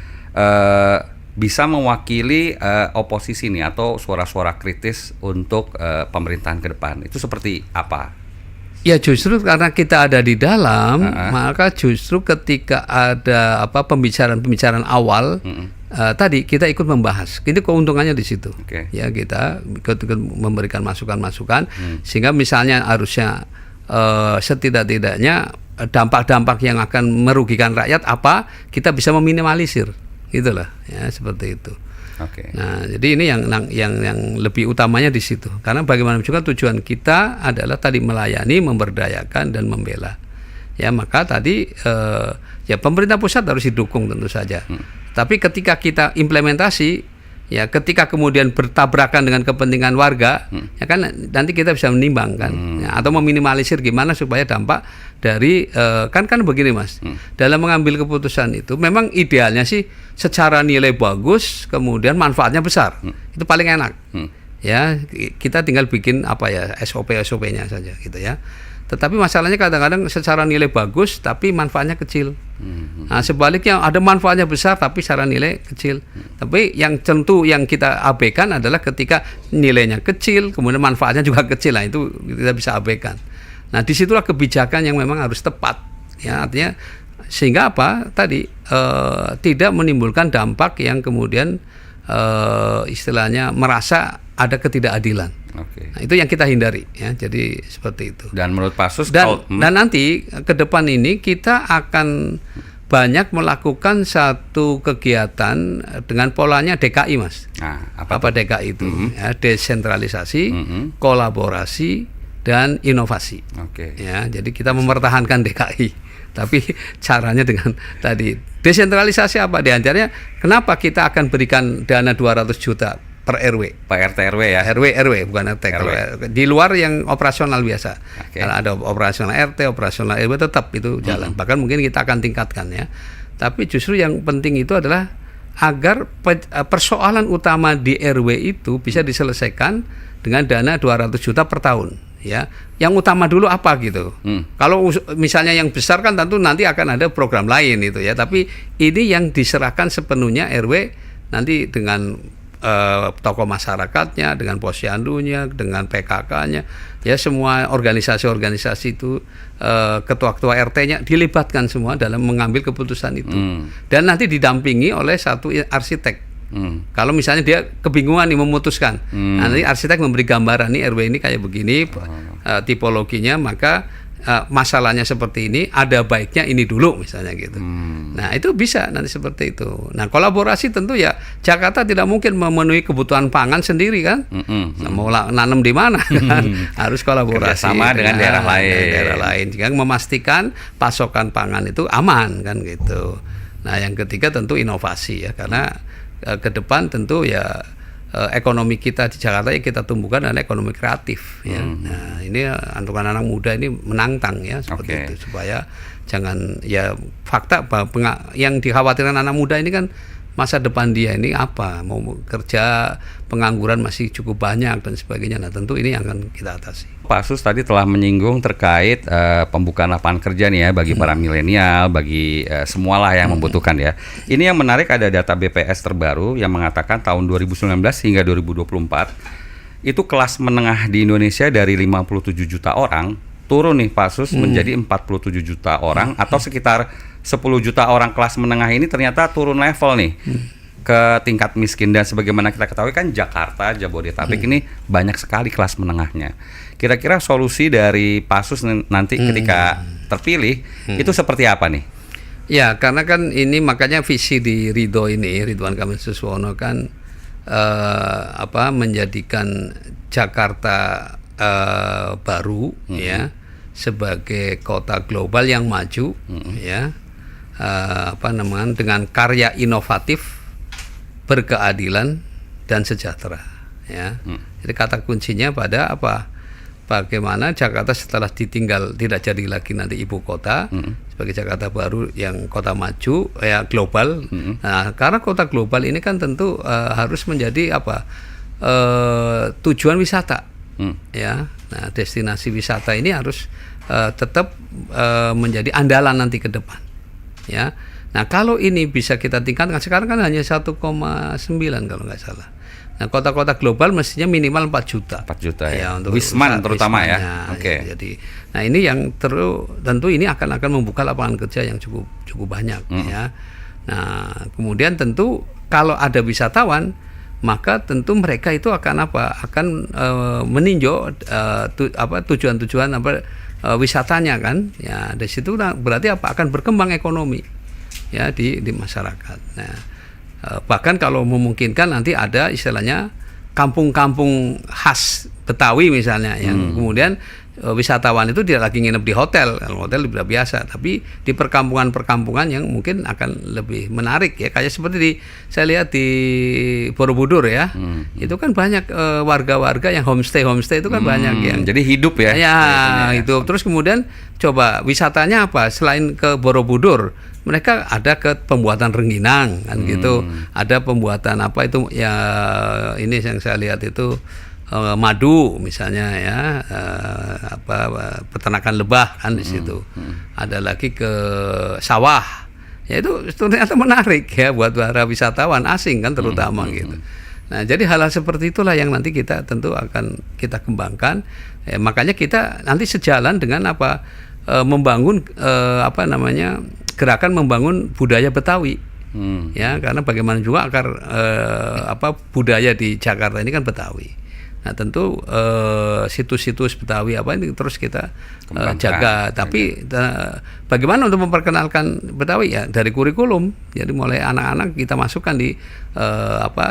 bisa mewakili oposisi nih atau suara-suara kritis untuk pemerintahan ke depan? Itu seperti apa? Ya justru karena kita ada di dalam, maka justru ketika ada pembicaraan awal tadi kita ikut membahas. Ini keuntungannya di situ. Ya, kita ikut memberikan masukan-masukan sehingga misalnya harusnya setidak-tidaknya dampak-dampak yang akan merugikan rakyat apa kita bisa meminimalisir. Itulah ya, seperti itu. Oke. Nah, jadi ini yang lebih utamanya di situ. Karena bagaimanapun juga tujuan kita adalah tadi melayani, memberdayakan dan membela. Ya, maka tadi ya pemerintah pusat harus didukung tentu saja. Tapi ketika kita implementasi, ya ketika kemudian bertabrakan dengan kepentingan warga, ya kan nanti kita bisa menimbang kan, ya, atau meminimalisir gimana supaya dampak dari kan begini Mas, dalam mengambil keputusan itu memang idealnya sih secara nilai bagus, kemudian manfaatnya besar, itu paling enak, ya kita tinggal bikin apa ya SOP-nya saja gitu ya. Tetapi masalahnya kadang-kadang secara nilai bagus tapi manfaatnya kecil. Nah, sebaliknya ada manfaatnya besar tapi secara nilai kecil. Tapi yang tentu yang kita abaikan adalah ketika nilainya kecil kemudian manfaatnya juga kecil. Nah, itu kita bisa abaikan. Nah, disitulah kebijakan yang memang harus tepat. Ya, artinya sehingga apa? Tadi tidak menimbulkan dampak yang kemudian istilahnya merasa ada ketidakadilan. Oke. Nah, itu yang kita hindari ya. Jadi seperti itu. Dan menurut Pak Sus dan nanti ke depan ini kita akan banyak melakukan satu kegiatan dengan polanya DKI Mas. Nah, apa DKI itu? Ya, desentralisasi, kolaborasi dan inovasi. Oke. Ya, jadi kita mempertahankan DKI. Tapi caranya dengan tadi desentralisasi apa? Di antaranya kenapa kita akan berikan dana 200 juta per RW. Pak RT RW ya. RW bukan RT. RW. Di luar yang operasional biasa. Oke. Kalau ada operasional RT, operasional RW tetap itu jalan. Bahkan mungkin kita akan tingkatkan ya. Tapi justru yang penting itu adalah agar persoalan utama di RW itu bisa diselesaikan dengan dana 200 juta per tahun. Ya, yang utama dulu apa gitu. Kalau misalnya yang besar kan tentu nanti akan ada program lain itu ya. Tapi ini yang diserahkan sepenuhnya RW nanti dengan tokoh masyarakatnya, dengan posyandunya, dengan PKK-nya, ya semua organisasi-organisasi itu ketua-ketua RT-nya dilibatkan semua dalam mengambil keputusan itu. Dan nanti didampingi oleh satu arsitek. Kalau misalnya dia kebingungan nih memutuskan, nanti arsitek memberi gambaran nih RW ini kayak begini tipologinya, maka masalahnya seperti ini, ada baiknya ini dulu misalnya gitu. Nah, itu bisa nanti seperti itu. Nah, kolaborasi tentu ya Jakarta tidak mungkin memenuhi kebutuhan pangan sendiri kan. Mau nanam di mana kan? Harus kolaborasi sama dengan daerah lain. Yang memastikan pasokan pangan itu aman kan gitu. Nah, yang ketiga tentu inovasi ya, karena ke depan tentu ya ekonomi kita di Jakarta yang kita tumbuhkan adalah ekonomi kreatif ya. Nah, ini untuk anak-anak muda ini menantang ya seperti itu, supaya jangan ya fakta yang dikhawatirkan anak muda ini kan masa depan dia ini apa, mau kerja, pengangguran masih cukup banyak dan sebagainya. Nah, tentu ini yang akan kita atasi. Pak Sus tadi telah menyinggung terkait pembukaan lapangan kerja nih ya bagi para milenial, bagi semualah yang membutuhkan ya. Ini yang menarik, ada data BPS terbaru yang mengatakan tahun 2019 hingga 2024 itu kelas menengah di Indonesia dari 57 juta orang turun nih Pak Sus menjadi 47 juta orang, atau sekitar 10 juta orang kelas menengah ini ternyata turun level nih ke tingkat miskin. Dan sebagaimana kita ketahui kan Jakarta, Jabodetabek ini banyak sekali kelas menengahnya. Kira-kira solusi dari Pak Sus nanti ketika terpilih itu seperti apa nih? Ya, karena kan ini makanya visi di Ridwan Kamil Suswono kan menjadikan Jakarta baru ya sebagai kota global yang maju ya, dengan karya inovatif, berkeadilan dan sejahtera ya. Jadi kata kuncinya pada apa? Bagaimana Jakarta setelah ditinggal tidak jadi lagi nanti ibu kota, sebagai Jakarta baru yang kota maju ya, global. Nah, karena kota global ini kan tentu harus menjadi tujuan wisata ya. Nah, destinasi wisata ini harus tetap menjadi andalan nanti ke depan ya. Nah, kalau ini bisa kita tingkatkan, sekarang kan hanya 1,9 kalau nggak salah. Nah, kota-kota global mestinya minimal 4 juta. 4 juta ya. Untuk Wisman terutama ya. Oke. Ya, jadi, nah ini yang tentu ini akan membuka lapangan kerja yang cukup banyak ya. Nah, kemudian tentu kalau ada wisatawan, maka tentu mereka itu akan meninjau tujuan-tujuan wisatanya kan. Ya, dari situ berarti akan berkembang ekonomi ya di masyarakat. Nah, Bahkan kalau memungkinkan nanti ada istilahnya kampung-kampung khas Betawi misalnya yang kemudian wisatawan itu tidak lagi nginep di hotel. Kalau hotel sudah biasa, tapi di perkampungan-perkampungan yang mungkin akan lebih menarik ya, kayak seperti saya lihat di Borobudur ya. Itu kan banyak warga-warga yang homestay itu kan banyak yang jadi hidup ya. Ya, itu. Terus kemudian coba wisatanya apa? Selain ke Borobudur, mereka ada ke pembuatan rengginang kan gitu. Ada pembuatan apa itu ya, ini yang saya lihat itu madu misalnya ya, peternakan lebah kan di situ. Ada lagi ke sawah. Ya itu ternyata menarik ya buat para wisatawan asing kan terutama gitu. Nah, jadi hal-hal seperti itulah yang nanti kita tentu akan kita kembangkan. Makanya kita nanti sejalan dengan membangun gerakan membangun budaya Betawi. Ya, karena bagaimana juga akar budaya di Jakarta ini kan Betawi. Nah, tentu situs-situs Betawi ini terus kita jaga. Tapi bagaimana untuk memperkenalkan Betawi ya dari kurikulum. Jadi mulai anak-anak kita masukkan di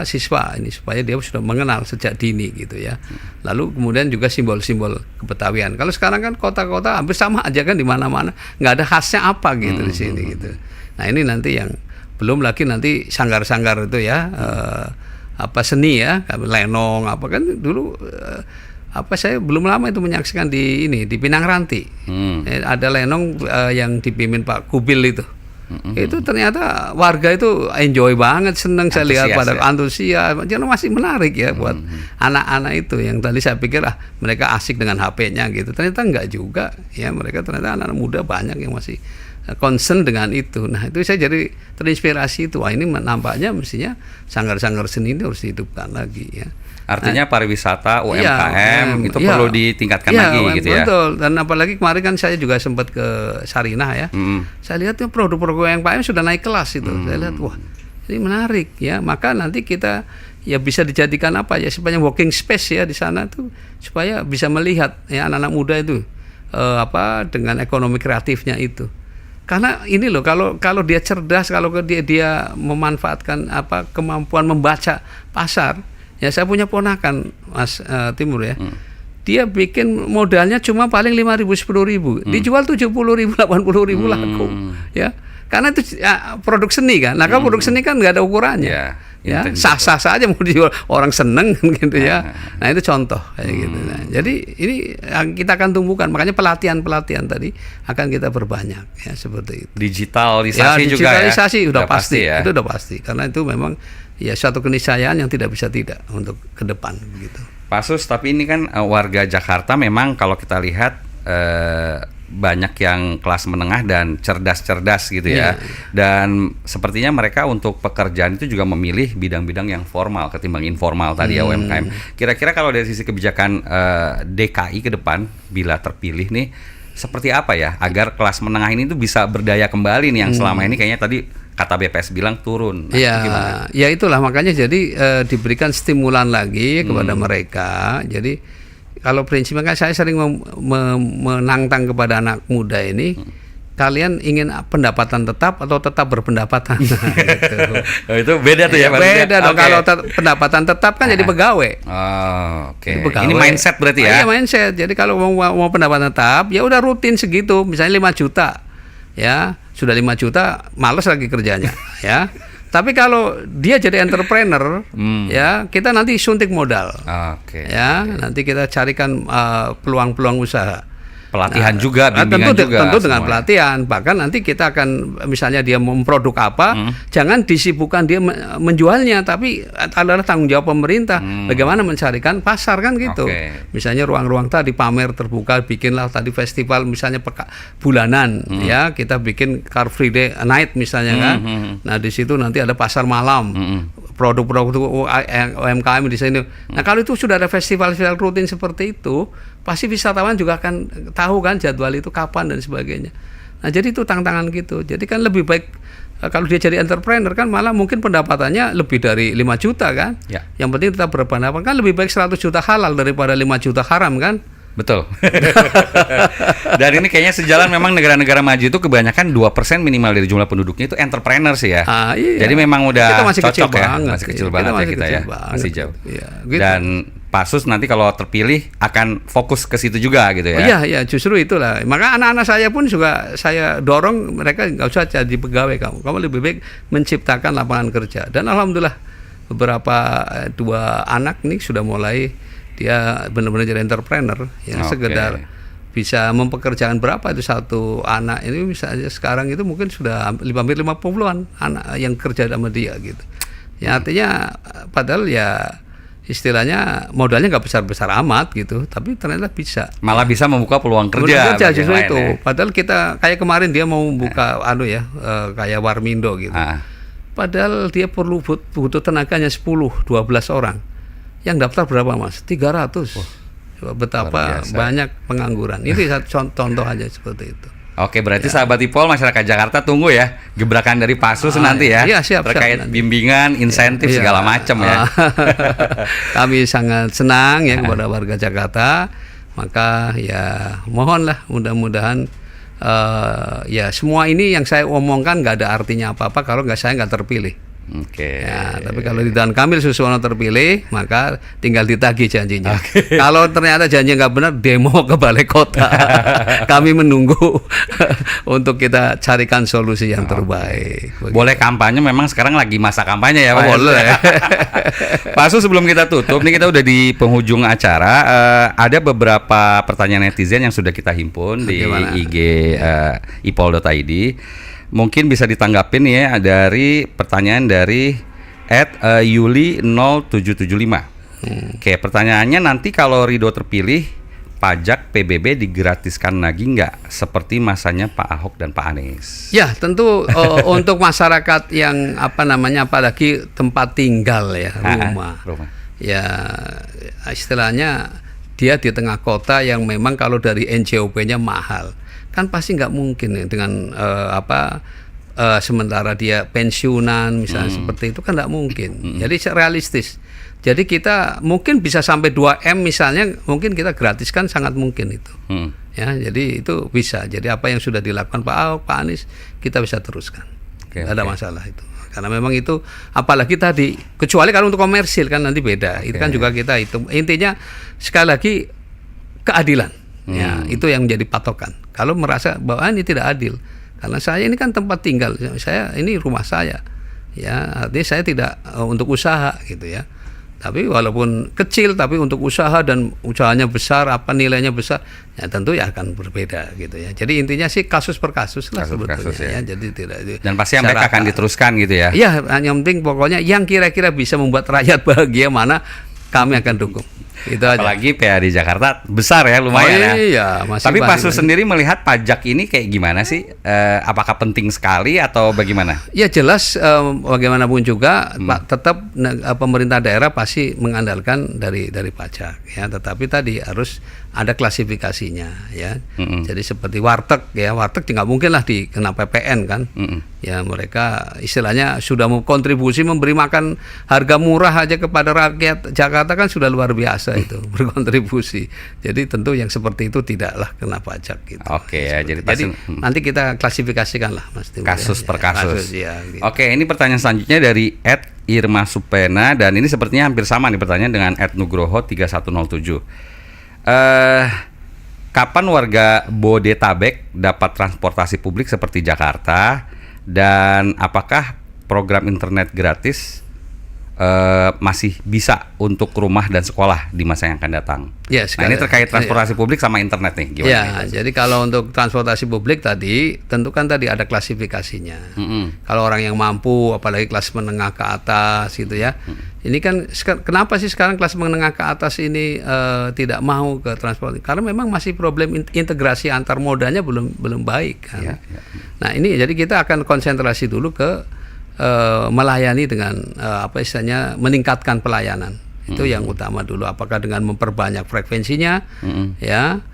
siswa ini supaya dia sudah mengenal sejak dini gitu ya. Lalu kemudian juga simbol-simbol kebetawian. Kalau sekarang kan kota-kota hampir sama aja kan di mana-mana, nggak ada khasnya apa gitu di sini gitu. Nah, ini nanti yang belum lagi nanti sanggar-sanggar itu ya. Seni ya, lenong kan dulu saya belum lama itu menyaksikan di Pinang Ranti. Ada lenong yang dipimpin Pak Kubil itu. Itu ternyata warga itu enjoy banget, senang saya lihat pada antusias. Jadi masih menarik ya buat anak-anak itu yang tadi saya pikir mereka asik dengan HP-nya gitu. Ternyata enggak juga ya, mereka ternyata anak-anak muda banyak yang masih concern dengan itu. Nah, itu saya jadi terinspirasi itu. Wah, ini nampaknya mestinya sanggar-sanggar seni ini harus dihidupkan lagi ya. Artinya pariwisata, UMKM itu perlu ditingkatkan lagi gitu ya. Betul. Dan apalagi kemarin kan saya juga sempat ke Sarinah ya. Saya lihat tuh produk-produk UMKM sudah naik kelas itu. Saya lihat wah, ini menarik ya. Maka nanti kita ya bisa dijadikan sebanyak walking space ya di sana tuh supaya bisa melihat ya anak-anak muda itu dengan ekonomi kreatifnya itu. Karena ini loh, kalau dia cerdas, kalau dia memanfaatkan kemampuan membaca pasar, ya saya punya ponakan Mas Timur ya, dia bikin modalnya cuma paling 5.000 10.000, dijual 70.000 80.000 laku, ya. Karena itu produk seni kan. Nah, kalau produk seni kan nggak ada ukurannya. Ya, sah-sah saja mau dijual, orang seneng gitu ya. Nah, itu contoh kayak gitu. Nah, jadi ini kita akan tumbuhkan, makanya pelatihan tadi akan kita perbanyak ya seperti itu. Digitalisasi juga ya. Digitalisasi udah pasti ya. Itu udah pasti karena itu memang ya suatu keniscayaan yang tidak bisa tidak untuk ke depan gitu. Pak Sus, tapi ini kan warga Jakarta memang kalau kita lihat banyak yang kelas menengah dan cerdas-cerdas gitu ya. Dan sepertinya mereka untuk pekerjaan itu juga memilih bidang-bidang yang formal ketimbang informal tadi ya, UMKM. Kira-kira kalau dari sisi kebijakan DKI ke depan bila terpilih nih seperti apa ya agar kelas menengah ini tuh bisa berdaya kembali nih yang selama ini kayaknya tadi kata BPS bilang turun. Nah, ya itulah makanya jadi diberikan stimulan lagi kepada mereka. Jadi kalau prinsipnya kan saya sering menantang kepada anak muda ini, kalian ingin pendapatan tetap atau tetap berpendapatan? Gitu. Itu beda tuh ya. Beda dong. Kalau pendapatan tetap kan jadi pegawai. Ini mindset berarti ya? Iya, mindset. Jadi kalau mau pendapatan tetap, ya udah rutin segitu. Misalnya 5 juta, ya sudah 5 juta, males lagi kerjanya, ya. Tapi kalau dia jadi entrepreneur, ya kita nanti suntik modal, nanti kita carikan peluang-peluang usaha. Pelatihan juga, bimbingan juga. Tentu dengan pelatihan. Bahkan nanti kita akan misalnya dia memproduk apa, jangan disibukkan dia menjualnya, tapi adalah tanggung jawab pemerintah bagaimana mencarikan pasar kan gitu. Misalnya ruang-ruang tadi pamer terbuka, bikinlah tadi festival misalnya bulanan, ya kita bikin Car Free Day Night misalnya kan. Nah di situ nanti ada pasar malam. Produk-produk UMKM di sini. Nah, kalau itu sudah ada festival-festival rutin seperti itu, pasti wisatawan juga akan tahu kan jadwal itu kapan dan sebagainya. Nah, jadi itu tantangan gitu. Jadi kan lebih baik kalau dia jadi entrepreneur kan malah mungkin pendapatannya lebih dari 5 juta kan. Ya. Yang penting tetap berpendapatan kan lebih baik 100 juta halal daripada 5 juta haram kan. Betul. Dan ini kayaknya sejalan, memang negara-negara maju itu kebanyakan 2% minimal dari jumlah penduduknya itu entrepreneur sih ya. Iya. Jadi memang udah kita masih cocok kecil ya. banget, Masih kecil banget ya kita ya. Masih jauh. Iya, gitu. Dan Pasus nanti kalau terpilih akan fokus ke situ juga gitu ya. Iya, justru itulah. Maka anak-anak saya pun juga saya dorong mereka nggak usah jadi pegawai kamu lebih baik menciptakan lapangan kerja. Dan alhamdulillah beberapa 2 anak nih sudah mulai dia benar-benar jadi entrepreneur ya. Sekedar bisa mempekerjakan berapa itu satu anak ini misalnya sekarang itu mungkin sudah hampir 50-an anak yang kerja sama dia gitu. Ya artinya padahal ya istilahnya modalnya nggak besar-besar amat gitu, tapi ternyata bisa. Malah bisa membuka peluang kerja. Justru itu. Ya. Padahal kita kayak kemarin dia mau buka kayak Warmindo gitu. Padahal dia butuh tenaganya 10-12 orang. Yang daftar berapa Mas? 300. Coba betapa banyak pengangguran. Ini satu contoh aja seperti itu. Oke, berarti sahabat IPOL, masyarakat Jakarta tunggu ya gebrakan dari Pasus nanti ya. Iya, siap, terkait bimbingan, insentif segala macam ya. Kami sangat senang ya kepada warga Jakarta. Maka ya mohonlah mudah-mudahan ya semua ini yang saya omongkan nggak ada artinya apa-apa kalau saya nggak terpilih. Oke. Ya, tapi kalau Ridwan Kamil Suswono terpilih, maka tinggal ditagih janjinya. Kalau ternyata janjinya nggak benar, demo ke balai kota. Kami menunggu untuk kita carikan solusi yang terbaik. Begitu. Boleh kampanye, memang sekarang lagi masa kampanye ya, Pak. Boleh. Pak Su, sebelum kita tutup, nih kita udah di penghujung acara. Ada beberapa pertanyaan netizen yang sudah kita himpun di IG ipol.id. Mungkin bisa ditanggapin ya dari pertanyaan dari @yuli0775. Oke, pertanyaannya, nanti kalau Ridho terpilih, pajak PBB digratiskan lagi nggak seperti masanya Pak Ahok dan Pak Anies? Ya, tentu untuk masyarakat yang apalagi tempat tinggal ya, rumah. Ya, istilahnya dia di tengah kota yang memang kalau dari NJOP-nya mahal. Kan pasti nggak mungkin ya, dengan sementara dia pensiunan misalnya seperti itu kan nggak mungkin. Jadi realistis. Jadi kita mungkin bisa sampai 2M misalnya, mungkin kita gratiskan, sangat mungkin itu. Ya, jadi itu bisa. Jadi apa yang sudah dilakukan Pak Ahok, Pak Anies, kita bisa teruskan. Nggak ada masalah itu. Karena memang itu, apalagi tadi, kecuali kalau untuk komersil kan nanti beda. Itu kan juga kita hitung. Intinya sekali lagi keadilan. Ya, itu yang menjadi patokan. Kalau merasa bahwa ini tidak adil, karena saya ini kan tempat tinggal, saya ini rumah saya, ya artinya saya tidak untuk usaha gitu ya. Tapi walaupun kecil, tapi untuk usaha dan usahanya besar, nilainya besar, ya tentu ya akan berbeda gitu ya. Jadi intinya sih kasus per kasus lah sebetulnya ya. Jadi tidak. Dan pasti yang baik akan diteruskan gitu ya. Iya, yang penting pokoknya yang kira-kira bisa membuat rakyat bahagia mana kami akan dukung. Itu apalagi PA di Jakarta besar ya, lumayan ya. Tapi Pak Su sendiri melihat pajak ini kayak gimana sih? Apakah penting sekali atau bagaimana? Ya jelas bagaimanapun juga tetap pemerintah daerah pasti mengandalkan dari pajak ya. Tetapi tadi harus ada klasifikasinya ya. Jadi seperti warteg ya, warteg nggak mungkin lah dikena PPN kan. Ya mereka istilahnya sudah kontribusi memberi makan harga murah aja kepada rakyat Jakarta kan sudah luar biasa itu berkontribusi. Jadi tentu yang seperti itu tidaklah kena pajak gitu. Oke ya, jadi nanti kita klasifikasikan lah Mas Timur, kasus per kasus. Ya, gitu. Oke, ini pertanyaan selanjutnya dari @Irma Supena, dan ini sepertinya hampir sama nih pertanyaan dengan @Nugroho3107. Kapan warga Bodetabek dapat transportasi publik seperti Jakarta, dan apakah program internet gratis masih bisa untuk rumah dan sekolah di masa yang akan datang? Ya, nah ini terkait transportasi publik sama internet nih, gimana? Ya, jadi kalau untuk transportasi publik tadi, tentu kan tadi ada klasifikasinya. Kalau orang yang mampu, apalagi kelas menengah ke atas gitu ya. Ini kan kenapa sih sekarang kelas menengah ke atas ini tidak mau ke transportasi? Karena memang masih problem integrasi antar modanya belum baik kan. Nah ini jadi kita akan konsentrasi dulu ke melayani dengan istilahnya meningkatkan pelayanan. Itu yang utama dulu, apakah dengan memperbanyak frekuensinya ya,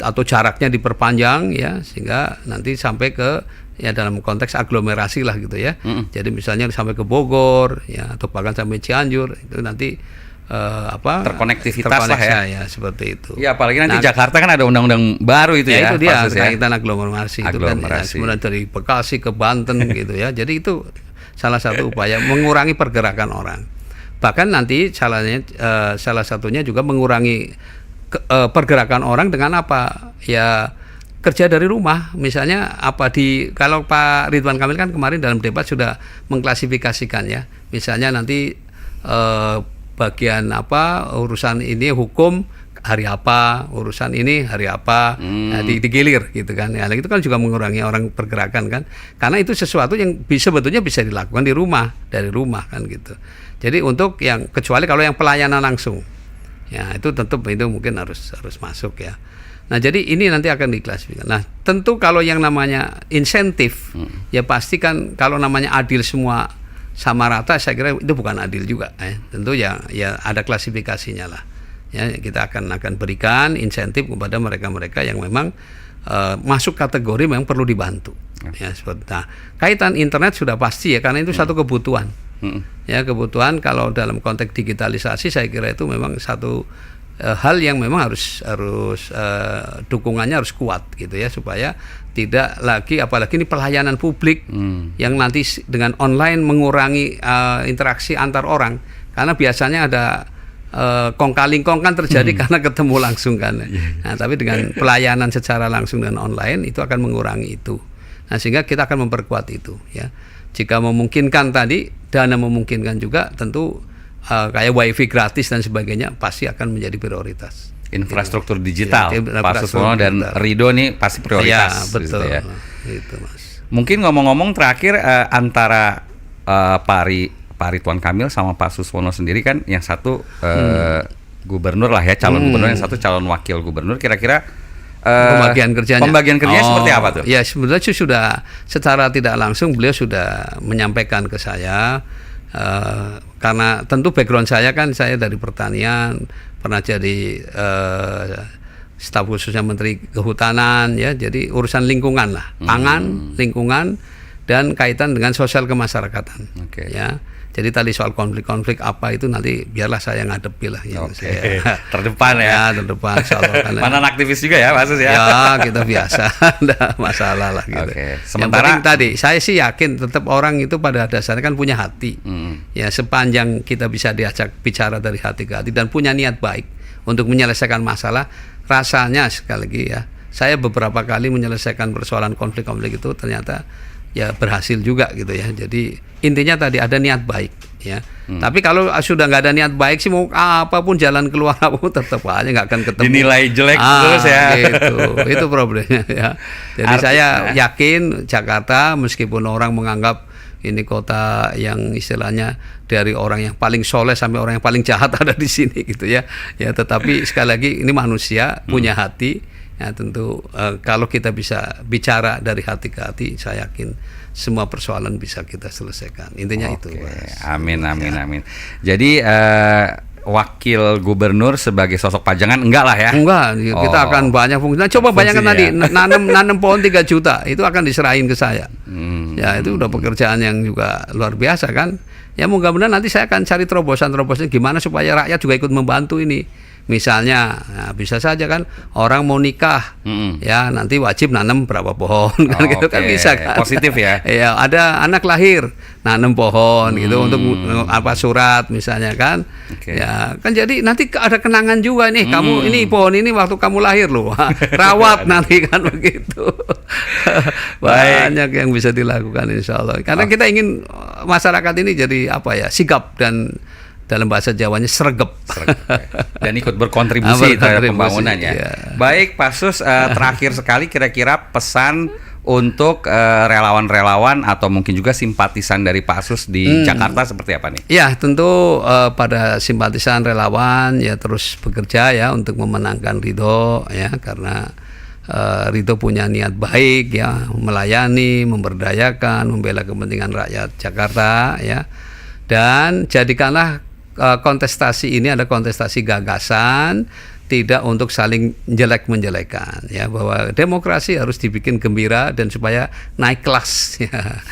atau jaraknya diperpanjang ya, sehingga nanti sampai ke ya dalam konteks aglomerasi lah gitu ya. Jadi misalnya sampai ke Bogor ya, atau bahkan sampai Cianjur, itu nanti terkonektivitas lah ya. ya seperti itu. Ya apalagi nanti Jakarta kan ada undang-undang baru itu ya. Itu dia Pasus, ya. kaitan aglomerasi itu kan ya, sebenarnya dari Bekasi ke Banten gitu ya. Jadi itu salah satu upaya mengurangi pergerakan orang. Bahkan nanti salah satunya juga mengurangi pergerakan orang dengan apa? Ya kerja dari rumah. Misalnya kalau Pak Ridwan Kamil kan kemarin dalam debat sudah mengklasifikasikan ya. Misalnya nanti bagian urusan ini hukum hari apa, urusan ini hari apa, digilir gitu kan. Ya, itu kan juga mengurangi orang pergerakan kan. Karena itu sesuatu yang sebetulnya bisa dilakukan dari rumah kan gitu. Jadi untuk yang kecuali kalau yang pelayanan langsung, ya itu tentu itu mungkin harus masuk ya. Nah jadi ini nanti akan diklasifikasikan. Nah tentu kalau yang namanya insentif, ya pasti kan kalau namanya adil semua sama rata, saya kira itu bukan adil juga. Tentu ya ada klasifikasinya lah. Ya, kita akan berikan insentif kepada mereka-mereka yang memang masuk kategori memang perlu dibantu. Ya, nah, kaitan internet sudah pasti ya karena itu satu kebutuhan. Ya kebutuhan kalau dalam konteks digitalisasi saya kira itu memang satu hal yang memang harus dukungannya harus kuat gitu ya supaya tidak lagi apalagi ini pelayanan publik yang nanti dengan online mengurangi interaksi antar orang karena biasanya ada kong kali kong kan terjadi karena ketemu langsung kan. Nah, tapi dengan pelayanan secara langsung dan online itu akan mengurangi itu. Nah, sehingga kita akan memperkuat itu ya. Jika memungkinkan tadi dana memungkinkan juga tentu kayak wifi gratis dan sebagainya pasti akan menjadi prioritas. Infrastruktur digital, Pak Suswono dan Ridho nih pasti prioritas. Ya, betul. Gitu ya. Itu, Mas. Mungkin ngomong-ngomong terakhir antara Pak Ridwan Kamil sama Pak Suswono sendiri kan yang satu gubernur lah ya, calon gubernur, yang satu calon wakil gubernur. Kira-kira pembagian kerjanya seperti apa tuh? Ya sebenarnya sudah secara tidak langsung beliau sudah menyampaikan ke saya karena tentu background saya kan saya dari pertanian, pernah jadi staf khususnya Menteri Kehutanan ya, jadi urusan lingkungan lah, pangan, lingkungan dan kaitan dengan sosial kemasyarakatan. Ya. Jadi tadi soal konflik-konflik apa itu nanti biarlah saya ngadepi lah yang saya terdepan ya. Terdepan Mantan aktivis juga ya Mas ya. Ya kita biasa, enggak masalah lah gitu. Sementara yang penting tadi saya sih yakin tetap orang itu pada dasarnya kan punya hati. Ya sepanjang kita bisa diajak bicara dari hati ke hati dan punya niat baik untuk menyelesaikan masalah, rasanya sekali lagi ya. Saya beberapa kali menyelesaikan persoalan konflik-konflik itu ternyata ya berhasil juga gitu ya. Jadi intinya tadi ada niat baik ya. Tapi kalau sudah nggak ada niat baik sih mau apapun jalan keluar apapun tetap aja nggak akan ketemu. Dinilai jelek terus ya. Gitu. Itu problemnya ya. Jadi saya yakin Jakarta meskipun orang menganggap ini kota yang istilahnya dari orang yang paling soleh sampai orang yang paling jahat ada di sini gitu ya. Ya tetapi sekali lagi ini manusia punya hati. Ya tentu kalau kita bisa bicara dari hati ke hati, saya yakin semua persoalan bisa kita selesaikan. Intinya itu. Mas. Amin. Jadi wakil gubernur sebagai sosok pajangan enggak lah ya? Enggak, kita akan banyak fungsi. Nah, coba bayangkan tadi nanam pohon 3 juta itu akan diserahin ke saya. Ya itu udah pekerjaan yang juga luar biasa kan. Ya mudah-mudahan nanti saya akan cari terobosan gimana supaya rakyat juga ikut membantu ini. Misalnya, nah bisa saja kan orang mau nikah, ya nanti wajib nanam berapa pohon kan gitu kan bisa kan. Positif ya. Ya ada anak lahir, nanam pohon gitu untuk surat misalnya kan. Ya kan jadi nanti ada kenangan juga nih kamu ini pohon ini waktu kamu lahir loh, rawat nanti kan begitu. Banyak yang bisa dilakukan insya Allah. Karena kita ingin masyarakat ini jadi sigap dan dalam bahasa Jawanya sregep. Dan ikut berkontribusi terhadap pembangunannya. Iya. Baik, Pak Sus, terakhir sekali kira-kira pesan untuk relawan-relawan atau mungkin juga simpatisan dari Pak Sus di Jakarta seperti apa nih? Ya, tentu pada simpatisan relawan ya terus bekerja ya untuk memenangkan Ridho ya karena Ridho punya niat baik ya melayani, memberdayakan, membela kepentingan rakyat Jakarta ya. Dan jadikanlah kontestasi ini ada kontestasi gagasan, tidak untuk saling jelek-menjelekan ya, bahwa demokrasi harus dibikin gembira dan supaya naik kelas ya.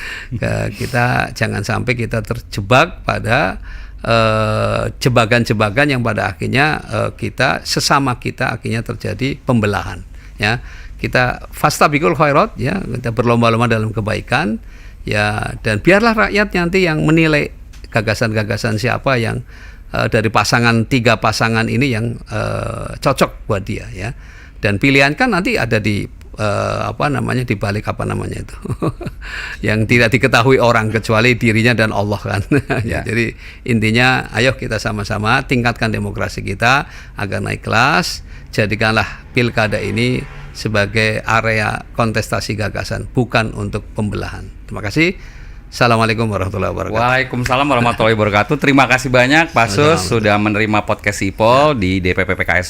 Kita jangan sampai kita terjebak pada jebakan-jebakan yang pada akhirnya kita sesama kita akhirnya terjadi pembelahan, ya. Kita fastabiqul khairat, ya, kita berlomba-lomba dalam kebaikan, ya, dan biarlah rakyat nanti yang menilai gagasan-gagasan siapa yang dari tiga pasangan ini yang cocok buat dia, ya. Dan pilihan kan nanti ada di di balik itu yang tidak diketahui orang kecuali dirinya dan Allah kan. Ya, jadi intinya ayo kita sama-sama tingkatkan demokrasi kita agar naik kelas, jadikanlah pilkada ini sebagai area kontestasi gagasan, bukan untuk pembelahan. Terima kasih. Assalamualaikum warahmatullahi wabarakatuh. Waalaikumsalam warahmatullahi wabarakatuh. Terima kasih banyak Pak Sus sudah menerima podcast Sipol di DPP PKS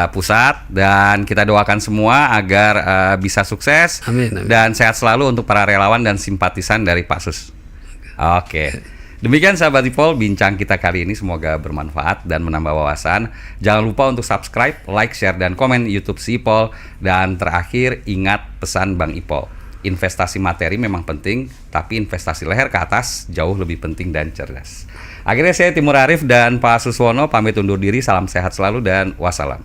Pusat, dan kita doakan semua agar bisa sukses. Amin, amin. Dan sehat selalu untuk para relawan dan simpatisan dari Pak Sus. Oke. Demikian sahabat Sipol, bincang kita kali ini semoga bermanfaat dan menambah wawasan. Jangan lupa untuk subscribe, like, share, dan komen YouTube Sipol. Dan terakhir, ingat pesan Bang Ipol. Investasi materi memang penting, tapi investasi leher ke atas jauh lebih penting dan cerdas. Akhirnya saya Timur Arif dan Pak Suswono pamit undur diri. Salam sehat selalu dan wassalam.